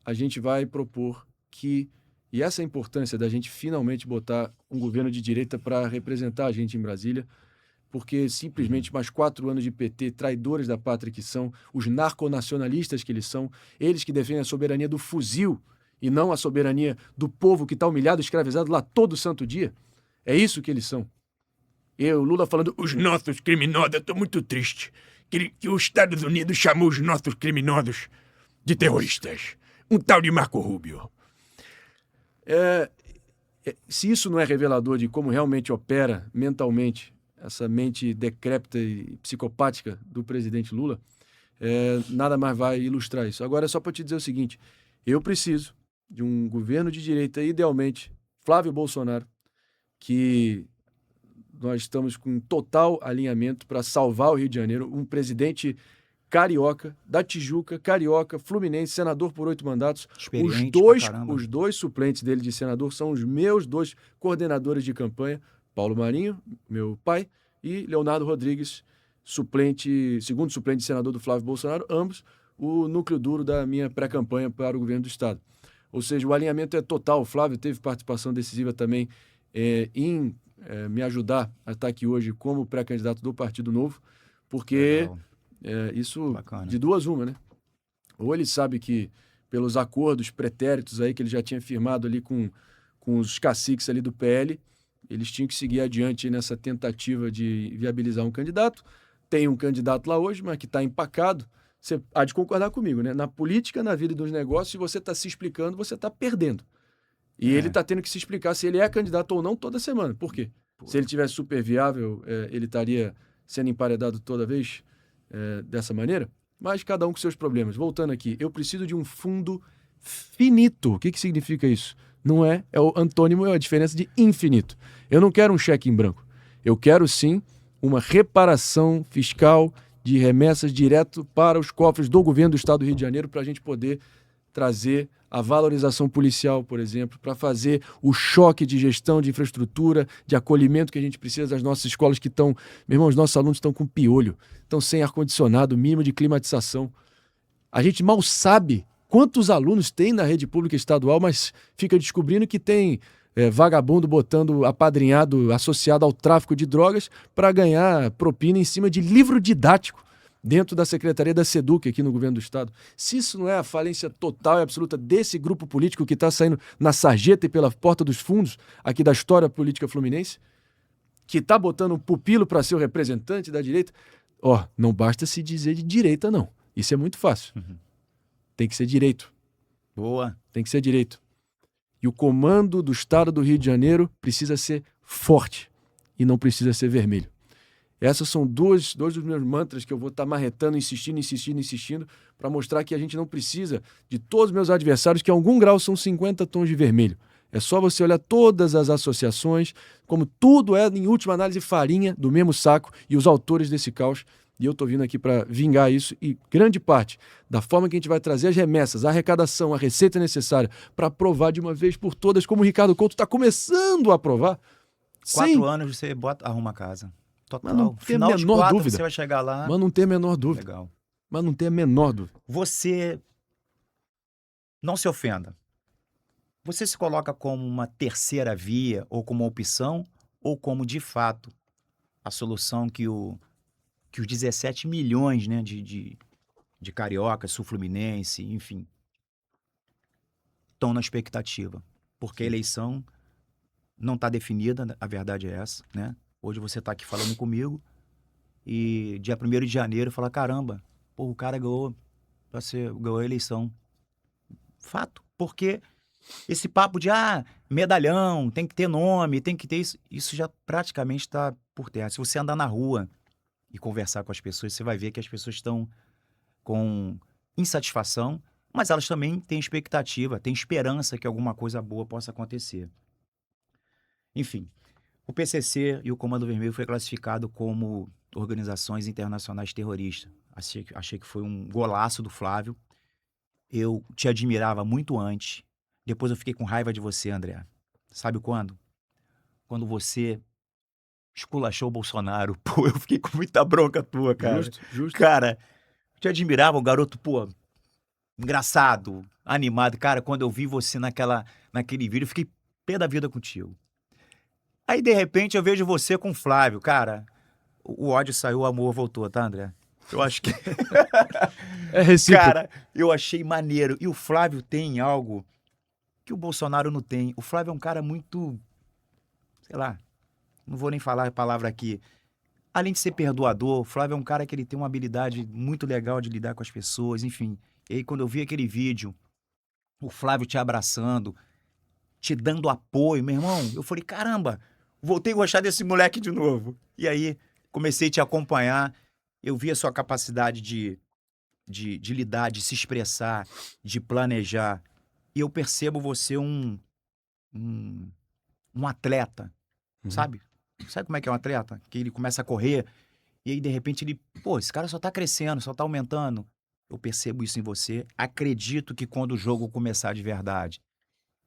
a gente vai propor que, e essa é a importância da gente finalmente botar um governo de direita para representar a gente em Brasília, porque simplesmente mais 4 anos de PT, traidores da pátria que são, os narconacionalistas que eles são, eles que defendem a soberania do fuzil e não a soberania do povo que está humilhado, escravizado lá todo santo dia. É isso que eles são. Lula falando, os nossos criminosos, eu estou muito triste, que os Estados Unidos chamou os nossos criminosos de terroristas. Um tal de Marco Rubio. Se isso não é revelador de como realmente opera mentalmente essa mente decrépita e psicopática do presidente Lula, nada mais vai ilustrar isso. Agora é só para te dizer o seguinte, eu preciso de um governo de direita, idealmente, Flávio Bolsonaro, que nós estamos com total alinhamento para salvar o Rio de Janeiro, um presidente carioca, da Tijuca, carioca, fluminense, senador por 8 mandatos. Os dois suplentes dele de senador são os meus 2 coordenadores de campanha, Paulo Marinho, meu pai, e Leonardo Rodrigues, segundo suplente de senador do Flávio Bolsonaro, ambos o núcleo duro da minha pré-campanha para o governo do Estado. Ou seja, o alinhamento é total. O Flávio teve participação decisiva também em me ajudar a estar aqui hoje como pré-candidato do Partido Novo, porque isso bacana. De duas uma, né? Ou ele sabe que pelos acordos pretéritos aí que ele já tinha firmado ali com os caciques ali do PL, eles tinham que seguir adiante nessa tentativa de viabilizar um candidato. Tem um candidato lá hoje, mas que está empacado. Você há de concordar comigo, né? Na política, na vida dos negócios, se você está se explicando, você está perdendo. E ele está tendo que se explicar se ele é candidato ou não toda semana. Por quê? Se ele tivesse super viável, ele estaria sendo emparedado toda vez dessa maneira? Mas cada um com seus problemas. Voltando aqui, eu preciso de um fundo finito. O que significa isso? Não é o antônimo, é a diferença de infinito. Eu não quero um cheque em branco. Eu quero, sim, uma reparação fiscal de remessas direto para os cofres do governo do Estado do Rio de Janeiro para a gente poder trazer a valorização policial, por exemplo, para fazer o choque de gestão de infraestrutura, de acolhimento que a gente precisa das nossas escolas que estão... Meu irmão, os nossos alunos estão com piolho, estão sem ar-condicionado, mínimo de climatização. A gente mal sabe quantos alunos tem na rede pública estadual, mas fica descobrindo que tem vagabundo botando apadrinhado, associado ao tráfico de drogas para ganhar propina em cima de livro didático dentro da Secretaria da SEDUC aqui no governo do estado. Se isso não é a falência total e absoluta desse grupo político que está saindo na sarjeta e pela porta dos fundos aqui da história política fluminense, que está botando um pupilo para ser o representante da direita, não basta se dizer de direita, não. Isso é muito fácil. Tem que ser direito. Boa. Tem que ser direito. E o comando do estado do Rio de Janeiro precisa ser forte e não precisa ser vermelho. Essas são dois dos meus mantras que eu vou estar marretando, insistindo, para mostrar que a gente não precisa de todos os meus adversários, que em algum grau são 50 tons de vermelho. É só você olhar todas as associações, como tudo é, em última análise, farinha do mesmo saco e os autores desse caos. E eu estou vindo aqui para vingar isso e grande parte da forma que a gente vai trazer as remessas, a arrecadação, a receita necessária para aprovar de uma vez por todas, como o Ricardo Couto está começando a aprovar. 4 anos você arruma a casa. Total. Mas não tem a Final de menor 4, dúvida. você vai chegar lá. Mas não tem a menor dúvida. Legal. Mas não tem a menor dúvida. Você não se ofenda. Você se coloca como uma terceira via ou como uma opção ou como, de fato, a solução que os 17 milhões, né, de cariocas, sul-fluminense, enfim, estão na expectativa? Porque a eleição não está definida, a verdade é essa, né? Hoje você está aqui falando comigo e dia 1º de janeiro fala, caramba, pô, o cara ganhou a eleição. Fato. Porque esse papo de, medalhão, tem que ter nome, tem que ter isso já praticamente está por terra. Se você andar na rua e conversar com as pessoas, você vai ver que as pessoas estão com insatisfação, mas elas também têm expectativa, têm esperança que alguma coisa boa possa acontecer. Enfim, o PCC e o Comando Vermelho foi classificado como organizações internacionais terroristas. Achei que foi um golaço do Flávio. Eu te admirava muito antes. Depois eu fiquei com raiva de você, André. Sabe quando? Quando você esculachou o Bolsonaro. Pô, eu fiquei com muita bronca tua, cara. Justo. Cara, eu te admirava, um garoto, pô, engraçado, animado. Cara, quando eu vi você naquele vídeo, eu fiquei pé da vida contigo. Aí, de repente, eu vejo você com o Flávio. Cara, o ódio saiu, o amor voltou, tá, André? Eu acho que... É recíproco. Cara, eu achei maneiro. E o Flávio tem algo que o Bolsonaro não tem. O Flávio é um cara muito... Sei lá, não vou nem falar a palavra aqui. Além de ser perdoador, o Flávio é um cara que ele tem uma habilidade muito legal de lidar com as pessoas, enfim. E aí, quando eu vi aquele vídeo, o Flávio te abraçando, te dando apoio, meu irmão, eu falei, caramba, voltei a gostar desse moleque de novo. E aí, comecei a te acompanhar, eu vi a sua capacidade de lidar, de se expressar, de planejar. E eu percebo você um atleta, sabe? Sabe como é que é um atleta? Que ele começa a correr e aí, de repente, esse cara só tá crescendo, só tá aumentando. Eu percebo isso em você. Acredito que quando o jogo começar de verdade,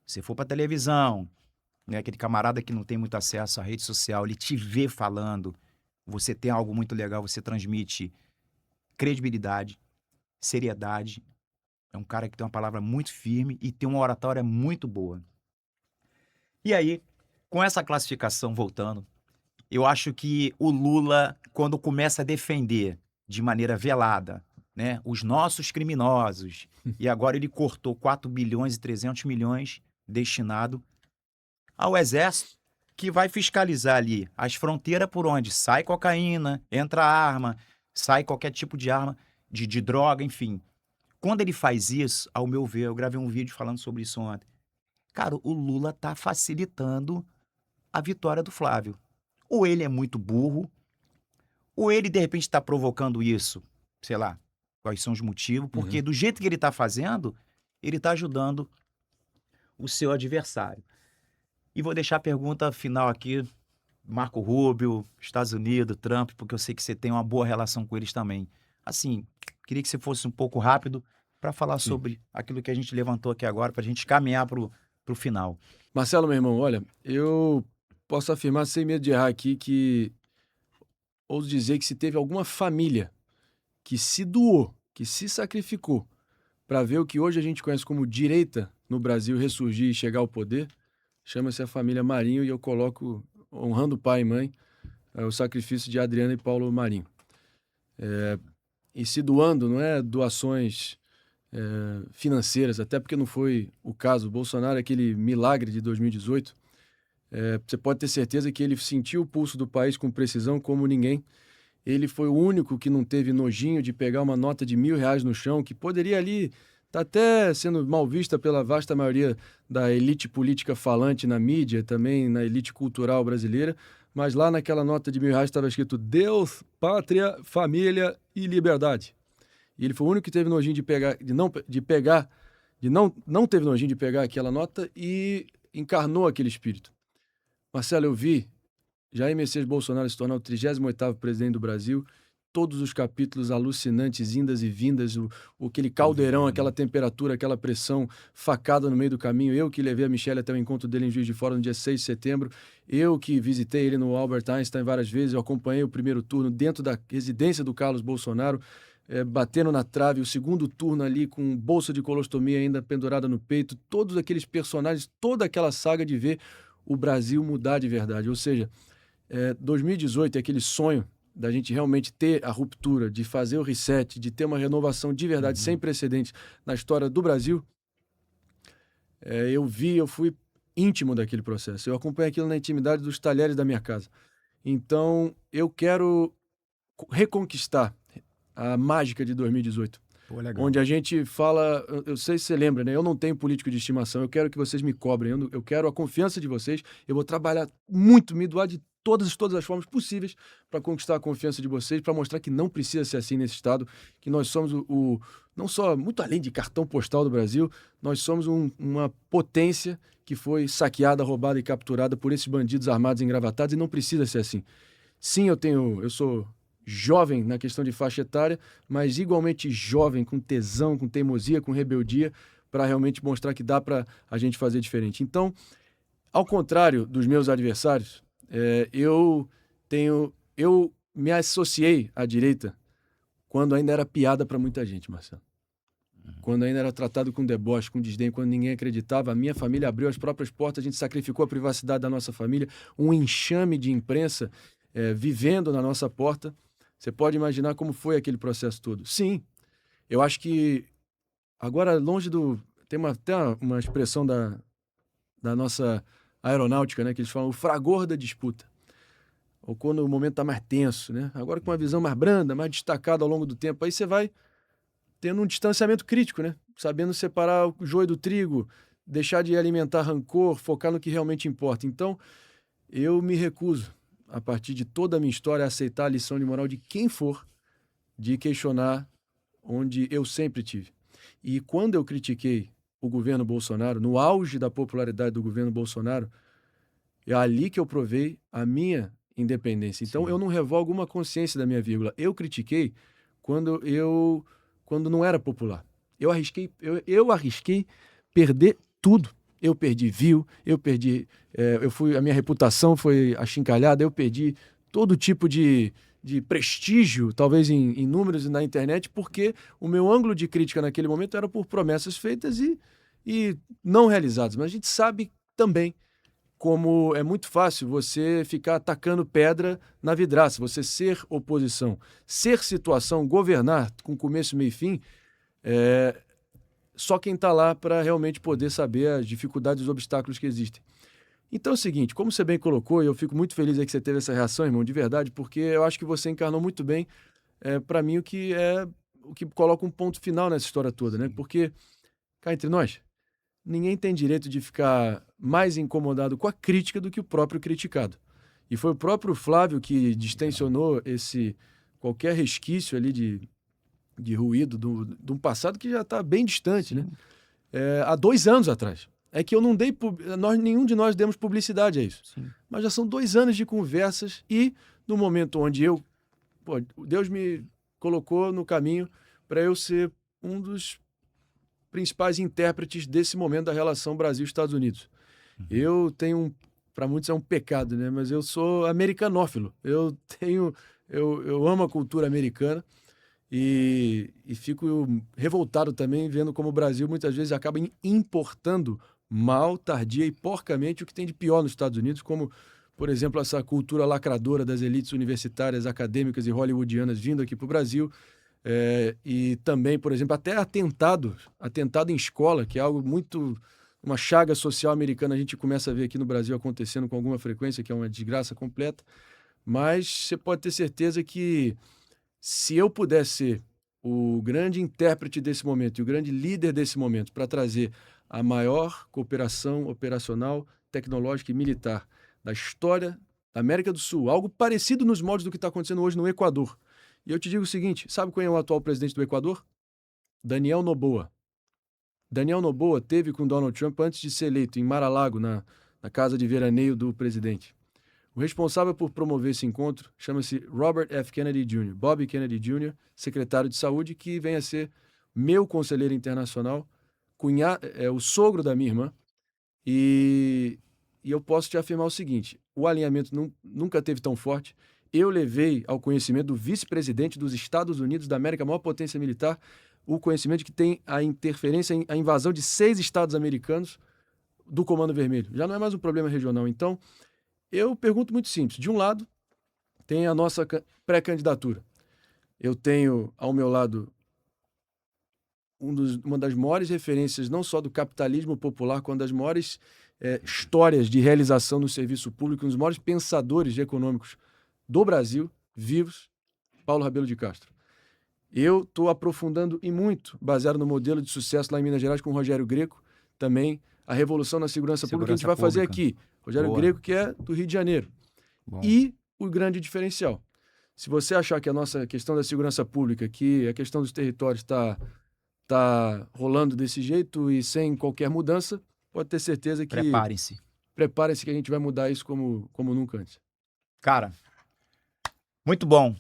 você for pra televisão, né, aquele camarada que não tem muito acesso à rede social, ele te vê falando, você tem algo muito legal, você transmite credibilidade, seriedade. É um cara que tem uma palavra muito firme e tem uma oratória muito boa. E aí, com essa classificação voltando, eu acho que o Lula, quando começa a defender de maneira velada, né, os nossos criminosos, e agora ele cortou 4 bilhões e 300 milhões destinado ao Exército, que vai fiscalizar ali as fronteiras por onde sai cocaína, entra arma, sai qualquer tipo de arma, de droga, enfim. Quando ele faz isso, ao meu ver, eu gravei um vídeo falando sobre isso ontem. Cara, o Lula tá facilitando a vitória do Flávio. Ou ele é muito burro, ou ele, de repente, está provocando isso, sei lá, quais são os motivos, porque do jeito que ele está fazendo, ele está ajudando o seu adversário. E vou deixar a pergunta final aqui, Marco Rubio, Estados Unidos, Trump, porque eu sei que você tem uma boa relação com eles também. Assim, queria que você fosse um pouco rápido para falar Sim. sobre aquilo que a gente levantou aqui agora, para a gente caminhar para o final. Marcelo, meu irmão, olha, eu posso afirmar sem medo de errar aqui que ouso dizer que se teve alguma família que se doou, que se sacrificou para ver o que hoje a gente conhece como direita no Brasil ressurgir e chegar ao poder, chama-se a família Marinho e eu coloco, honrando pai e mãe, o sacrifício de Adriana e Paulo Marinho. E se doando, não é doações financeiras, até porque não foi o caso. O Bolsonaro, aquele milagre de 2018, você pode ter certeza que ele sentiu o pulso do país com precisão como ninguém. Ele foi o único que não teve nojinho de pegar uma nota de R$ 1.000 no chão, que poderia ali estar até sendo mal vista pela vasta maioria da elite política falante na mídia, também na elite cultural brasileira, mas lá naquela nota de R$ 1.000 estava escrito Deus, Pátria, Família e Liberdade. E ele foi o único que teve nojinho de pegar, não teve nojinho de pegar aquela nota e encarnou aquele espírito. Marcelo, eu vi Jair Messias Bolsonaro se tornar o 38º presidente do Brasil, todos os capítulos alucinantes, indas e vindas, aquele caldeirão, aquela temperatura, aquela pressão, facada no meio do caminho. Eu que levei a Michelle até o encontro dele em Juiz de Fora no dia 6 de setembro, eu que visitei ele no Albert Einstein várias vezes, eu acompanhei o primeiro turno dentro da residência do Carlos Bolsonaro, batendo na trave, o segundo turno ali com bolsa de colostomia ainda pendurada no peito, todos aqueles personagens, toda aquela saga de ver o Brasil mudar de verdade. Ou seja, 2018 é aquele sonho da gente realmente ter a ruptura, de fazer o reset, de ter uma renovação de verdade sem precedentes na história do Brasil. Eu fui íntimo daquele processo. Eu acompanhei aquilo na intimidade dos talheres da minha casa. Então, eu quero reconquistar a mágica de 2018. Pô, legal. Onde a gente fala, eu sei se você lembra, né? Eu não tenho político de estimação, eu quero que vocês me cobrem, eu quero a confiança de vocês, eu vou trabalhar muito, me doar de todas as formas possíveis para conquistar a confiança de vocês, para mostrar que não precisa ser assim nesse estado, que nós somos não só, muito além de cartão postal do Brasil, nós somos uma potência que foi saqueada, roubada e capturada por esses bandidos armados e engravatados e não precisa ser assim. Sim, eu sou jovem na questão de faixa etária, mas igualmente jovem, com tesão, com teimosia, com rebeldia, para realmente mostrar que dá para a gente fazer diferente. Então, ao contrário dos meus adversários, eu me associei à direita quando ainda era piada para muita gente, Marcelo. Quando ainda era tratado com deboche, com desdém, quando ninguém acreditava, a minha família abriu as próprias portas, a gente sacrificou a privacidade da nossa família, um enxame de imprensa vivendo na nossa porta. Você pode imaginar como foi aquele processo todo. Sim, eu acho que agora longe do... Tem até uma expressão da nossa aeronáutica, né, que eles falam o fragor da disputa. Ou quando o momento está mais tenso, né? Agora com uma visão mais branda, mais destacada ao longo do tempo, aí você vai tendo um distanciamento crítico, né? Sabendo separar o joio do trigo, deixar de alimentar rancor, focar no que realmente importa. Então, eu me recuso, a partir de toda a minha história, a aceitar a lição de moral de quem for, de questionar onde eu sempre tive. E quando eu critiquei o governo Bolsonaro, no auge da popularidade do governo Bolsonaro, é ali que eu provei a minha independência. Então, eu não revogo uma consciência da minha vírgula. Eu critiquei quando não era popular. Eu arrisquei perder tudo. Eu perdi view, a minha reputação foi achincalhada, eu perdi todo tipo de prestígio, talvez em números e na internet, porque o meu ângulo de crítica naquele momento era por promessas feitas e não realizadas. Mas a gente sabe também como é muito fácil você ficar atacando pedra na vidraça, você ser oposição, ser situação, governar com começo, meio e fim, só quem está lá para realmente poder saber as dificuldades e os obstáculos que existem. Então é o seguinte, como você bem colocou, e eu fico muito feliz aí que você teve essa reação, irmão, de verdade, porque eu acho que você encarnou muito bem, para mim, o que coloca um ponto final nessa história toda, né? Porque, cá entre nós, ninguém tem direito de ficar mais incomodado com a crítica do que o próprio criticado. E foi o próprio Flávio que distensionou qualquer resquício ali de ruído de um passado que já está bem distante, né? Há 2 anos atrás. É que eu não dei... nenhum de nós demos publicidade a isso. Sim. Mas já são 2 anos de conversas e no momento onde Deus me colocou no caminho para eu ser um dos principais intérpretes desse momento da relação Brasil-Estados Unidos. Eu tenho, para muitos é um pecado, né? Mas eu sou americanófilo. Eu amo a cultura americana e fico revoltado também vendo como o Brasil muitas vezes acaba importando mal, tardia e porcamente o que tem de pior nos Estados Unidos, como, por exemplo, essa cultura lacradora das elites universitárias, acadêmicas e hollywoodianas vindo aqui para o Brasil. E também, por exemplo, até atentado em escola, que é algo muito... uma chaga social americana a gente começa a ver aqui no Brasil acontecendo com alguma frequência, que é uma desgraça completa. Mas você pode ter certeza que se eu pudesse ser o grande intérprete desse momento e o grande líder desse momento para trazer a maior cooperação operacional, tecnológica e militar da história da América do Sul, algo parecido nos moldes do que está acontecendo hoje no Equador. E eu te digo o seguinte, sabe quem é o atual presidente do Equador? Daniel Noboa. Daniel Noboa teve com Donald Trump antes de ser eleito em Mar-a-Lago, na casa de veraneio do presidente. O responsável por promover esse encontro chama-se Robert F. Kennedy Jr., Bobby Kennedy Jr., secretário de saúde, que vem a ser meu conselheiro internacional, o sogro da minha irmã, e eu posso te afirmar o seguinte, o alinhamento nunca teve tão forte. Eu levei ao conhecimento do vice-presidente dos Estados Unidos da América, a maior potência militar, o conhecimento de que tem a interferência, a invasão de 6 estados americanos do Comando Vermelho. Já não é mais um problema regional. Então, eu pergunto muito simples. De um lado, tem a nossa pré-candidatura. Eu tenho ao meu lado uma das maiores referências, não só do capitalismo popular, quanto das maiores histórias de realização no serviço público, um dos maiores pensadores econômicos do Brasil, vivos, Paulo Rabelo de Castro. Eu estou aprofundando e muito, baseado no modelo de sucesso lá em Minas Gerais com o Rogério Greco, também a revolução na segurança pública que a gente vai fazer aqui. Rogério Greco, que é do Rio de Janeiro. Bom. E o grande diferencial. Se você achar que a nossa questão da segurança pública, que a questão dos territórios está rolando desse jeito e sem qualquer mudança, pode ter certeza que... Preparem-se que a gente vai mudar isso como nunca antes. Cara, muito bom.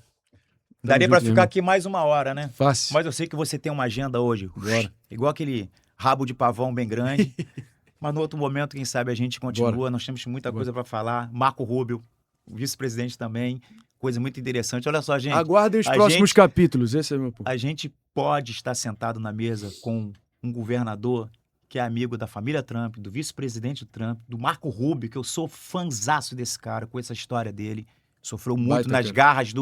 Daria para ficar aqui mais 1 hora, né? Fácil. Mas eu sei que você tem uma agenda hoje. Bora. Igual aquele rabo de pavão bem grande. Mas no outro momento, quem sabe, a gente continua. Bora. Nós temos muita coisa para falar. Marco Rubio, vice-presidente também. Coisa muito interessante. Olha só, gente. Aguardem os próximos capítulos. Esse é o meu ponto. A gente pode estar sentado na mesa com um governador que é amigo da família Trump, do vice-presidente Trump, do Marco Rubio, que eu sou fãzaço desse cara, com essa história dele. Sofreu muito nas garras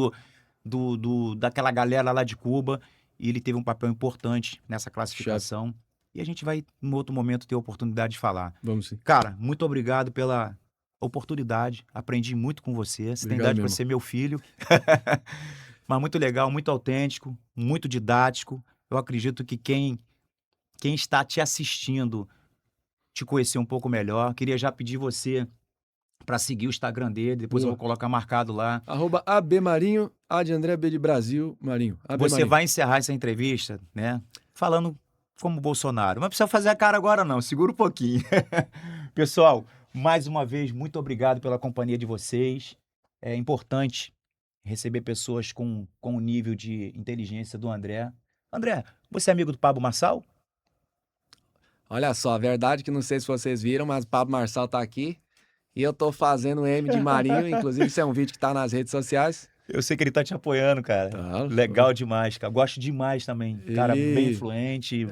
daquela galera lá de Cuba, e ele teve um papel importante nessa classificação. E a gente vai, em outro momento, ter a oportunidade de falar. Vamos sim. Cara, muito obrigado pela oportunidade. Aprendi muito com você. Você tem idade para ser meu filho. Mas muito legal, muito autêntico, muito didático. Eu acredito que quem está te assistindo te conhecer um pouco melhor. Queria já pedir você para seguir o Instagram dele, depois eu vou colocar marcado lá. @abmarinho, A de André, B de Brasil, Marinho. Você vai encerrar essa entrevista, né, falando como Bolsonaro. Não precisa fazer a cara agora não, segura um pouquinho. Pessoal, mais uma vez, muito obrigado pela companhia de vocês. É importante receber pessoas com o nível de inteligência do André. André, você é amigo do Pablo Marçal? Olha só, a verdade que não sei se vocês viram, mas o Pablo Marçal tá aqui. E eu tô fazendo o M de Marinho, inclusive isso é um vídeo que tá nas redes sociais. Eu sei que ele tá te apoiando, cara. Legal demais, cara. Gosto demais também. Cara, bem influente.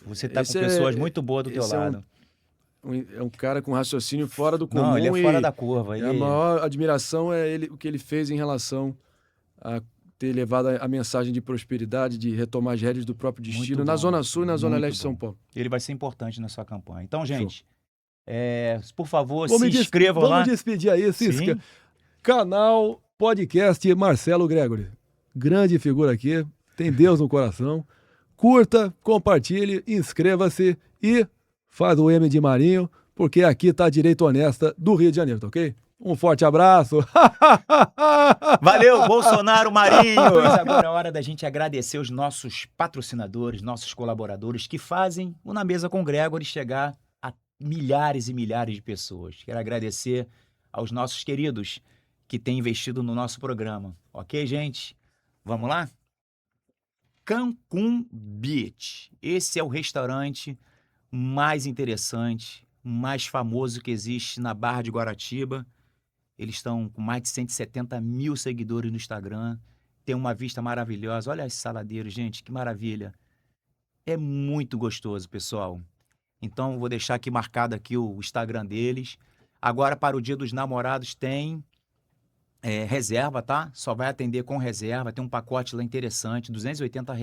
Você tá com pessoas muito boas do teu lado. É um cara com raciocínio fora do comum. Não, ele é fora da curva. A maior admiração é o que ele fez em relação a ter levado a mensagem de prosperidade, de retomar as rédeas do próprio destino na Zona Sul e na Zona Leste de São Paulo. Ele vai ser importante na sua campanha. Então, gente... por favor, se inscrevam lá. Vamos despedir aí, Cisca. Canal Podcast Marcelo Gregory. Grande figura aqui, tem Deus no coração. Curta, compartilhe, inscreva-se e faz o M de Marinho, porque aqui tá a direita honesta do Rio de Janeiro, tá ok? Um forte abraço. Valeu, Bolsonaro, Marinho. Agora é hora da gente agradecer os nossos patrocinadores, nossos colaboradores que fazem o Na Mesa com Gregory chegar a milhares e milhares de pessoas. Quero agradecer aos nossos queridos que têm investido no nosso programa. Ok, gente? Vamos lá? Cancún Beach. Esse é o restaurante mais interessante, mais famoso que existe na Barra de Guaratiba. Eles estão com mais de 170 mil seguidores no Instagram. Tem uma vista maravilhosa. Olha esse saladeiro, gente, que maravilha. É muito gostoso, pessoal. Então, vou deixar aqui marcado aqui o Instagram deles. Agora, para o Dia dos Namorados, tem reserva, tá? Só vai atender com reserva. Tem um pacote lá interessante, R$ 280.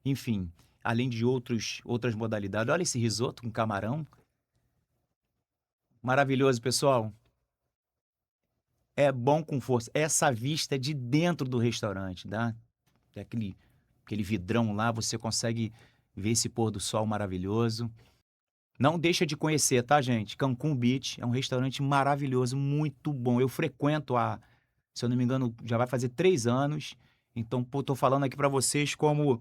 Enfim, além de outras modalidades. Olha esse risoto com camarão. Maravilhoso, pessoal. É bom com força. Essa vista é de dentro do restaurante, tá? É aquele vidrão lá, você consegue ver esse pôr do sol maravilhoso. Não deixa de conhecer, tá, gente? Cancún Beach é um restaurante maravilhoso, muito bom. Eu frequento se eu não me engano, já vai fazer 3 anos. Então, pô, tô falando aqui pra vocês como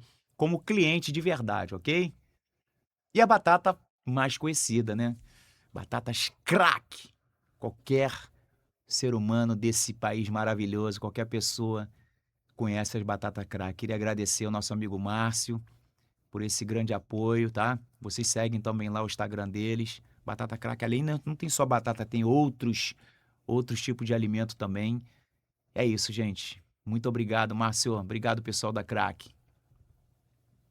cliente de verdade, ok? E a batata mais conhecida, né? Batatas crack. Qualquer ser humano desse país maravilhoso, qualquer pessoa conhece as batatas crack. Queria agradecer ao nosso amigo Márcio por esse grande apoio, tá? Vocês seguem também lá o Instagram deles. Batata crack, além não tem só batata, tem outros tipos de alimento também. É isso, gente. Muito obrigado, Márcio. Obrigado, pessoal da Crack.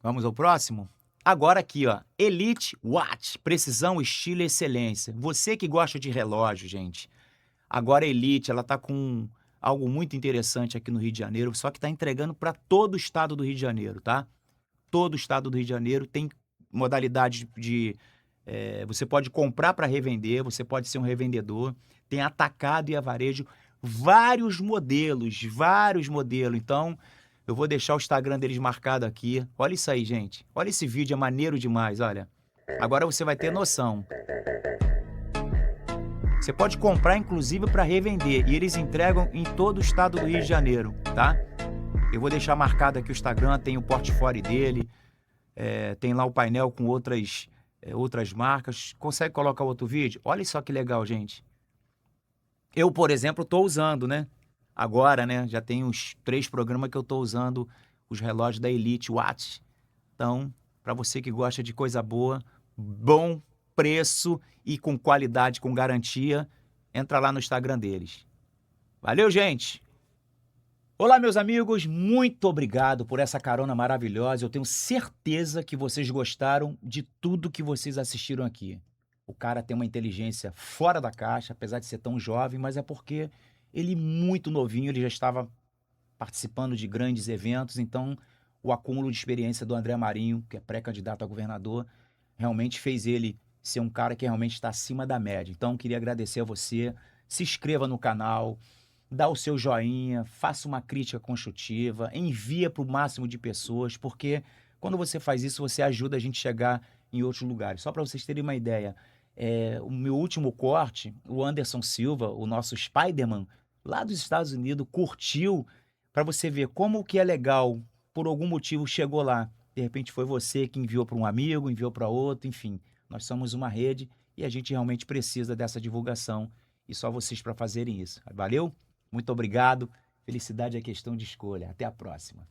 Vamos ao próximo? Agora aqui, ó, Elite Watch, precisão, estilo e excelência. Você que gosta de relógio, gente. Agora a Elite, ela tá com algo muito interessante aqui no Rio de Janeiro, só que tá entregando para todo o estado do Rio de Janeiro, tá? Todo o estado do Rio de Janeiro tem modalidade você pode comprar para revender, você pode ser um revendedor, tem atacado e a varejo, vários modelos. Então, eu vou deixar o Instagram deles marcado aqui. Olha isso aí, gente. Olha esse vídeo, é maneiro demais, olha. Agora você vai ter noção. Você pode comprar, inclusive, para revender, e eles entregam em todo o estado do Rio de Janeiro, tá? Eu vou deixar marcado aqui o Instagram, tem o portfólio dele, tem lá o painel com outras marcas. Consegue colocar outro vídeo? Olha só que legal, gente. Eu, por exemplo, estou usando, né? Agora, né? Já tem uns 3 programas que eu estou usando os relógios da Elite Watch. Então, para você que gosta de coisa boa, bom preço e com qualidade, com garantia, entra lá no Instagram deles. Valeu, gente! Olá, meus amigos, muito obrigado por essa carona maravilhosa. Eu tenho certeza que vocês gostaram de tudo que vocês assistiram aqui. O cara tem uma inteligência fora da caixa, apesar de ser tão jovem, mas é porque ele, muito novinho, ele já estava participando de grandes eventos, então o acúmulo de experiência do André Marinho, que é pré-candidato a governador, realmente fez ele ser um cara que realmente está acima da média. Então, queria agradecer a você. Se inscreva no canal, dá o seu joinha, faça uma crítica construtiva, envia para o máximo de pessoas, porque quando você faz isso, você ajuda a gente a chegar em outros lugares. Só para vocês terem uma ideia, o meu último corte, o Anderson Silva, o nosso Spider-Man, lá dos Estados Unidos, curtiu, para você ver como que é legal, por algum motivo chegou lá. De repente foi você que enviou para um amigo, enviou para outro, enfim. Nós somos uma rede e a gente realmente precisa dessa divulgação e só vocês para fazerem isso. Valeu? Muito obrigado. Felicidade é questão de escolha. Até a próxima.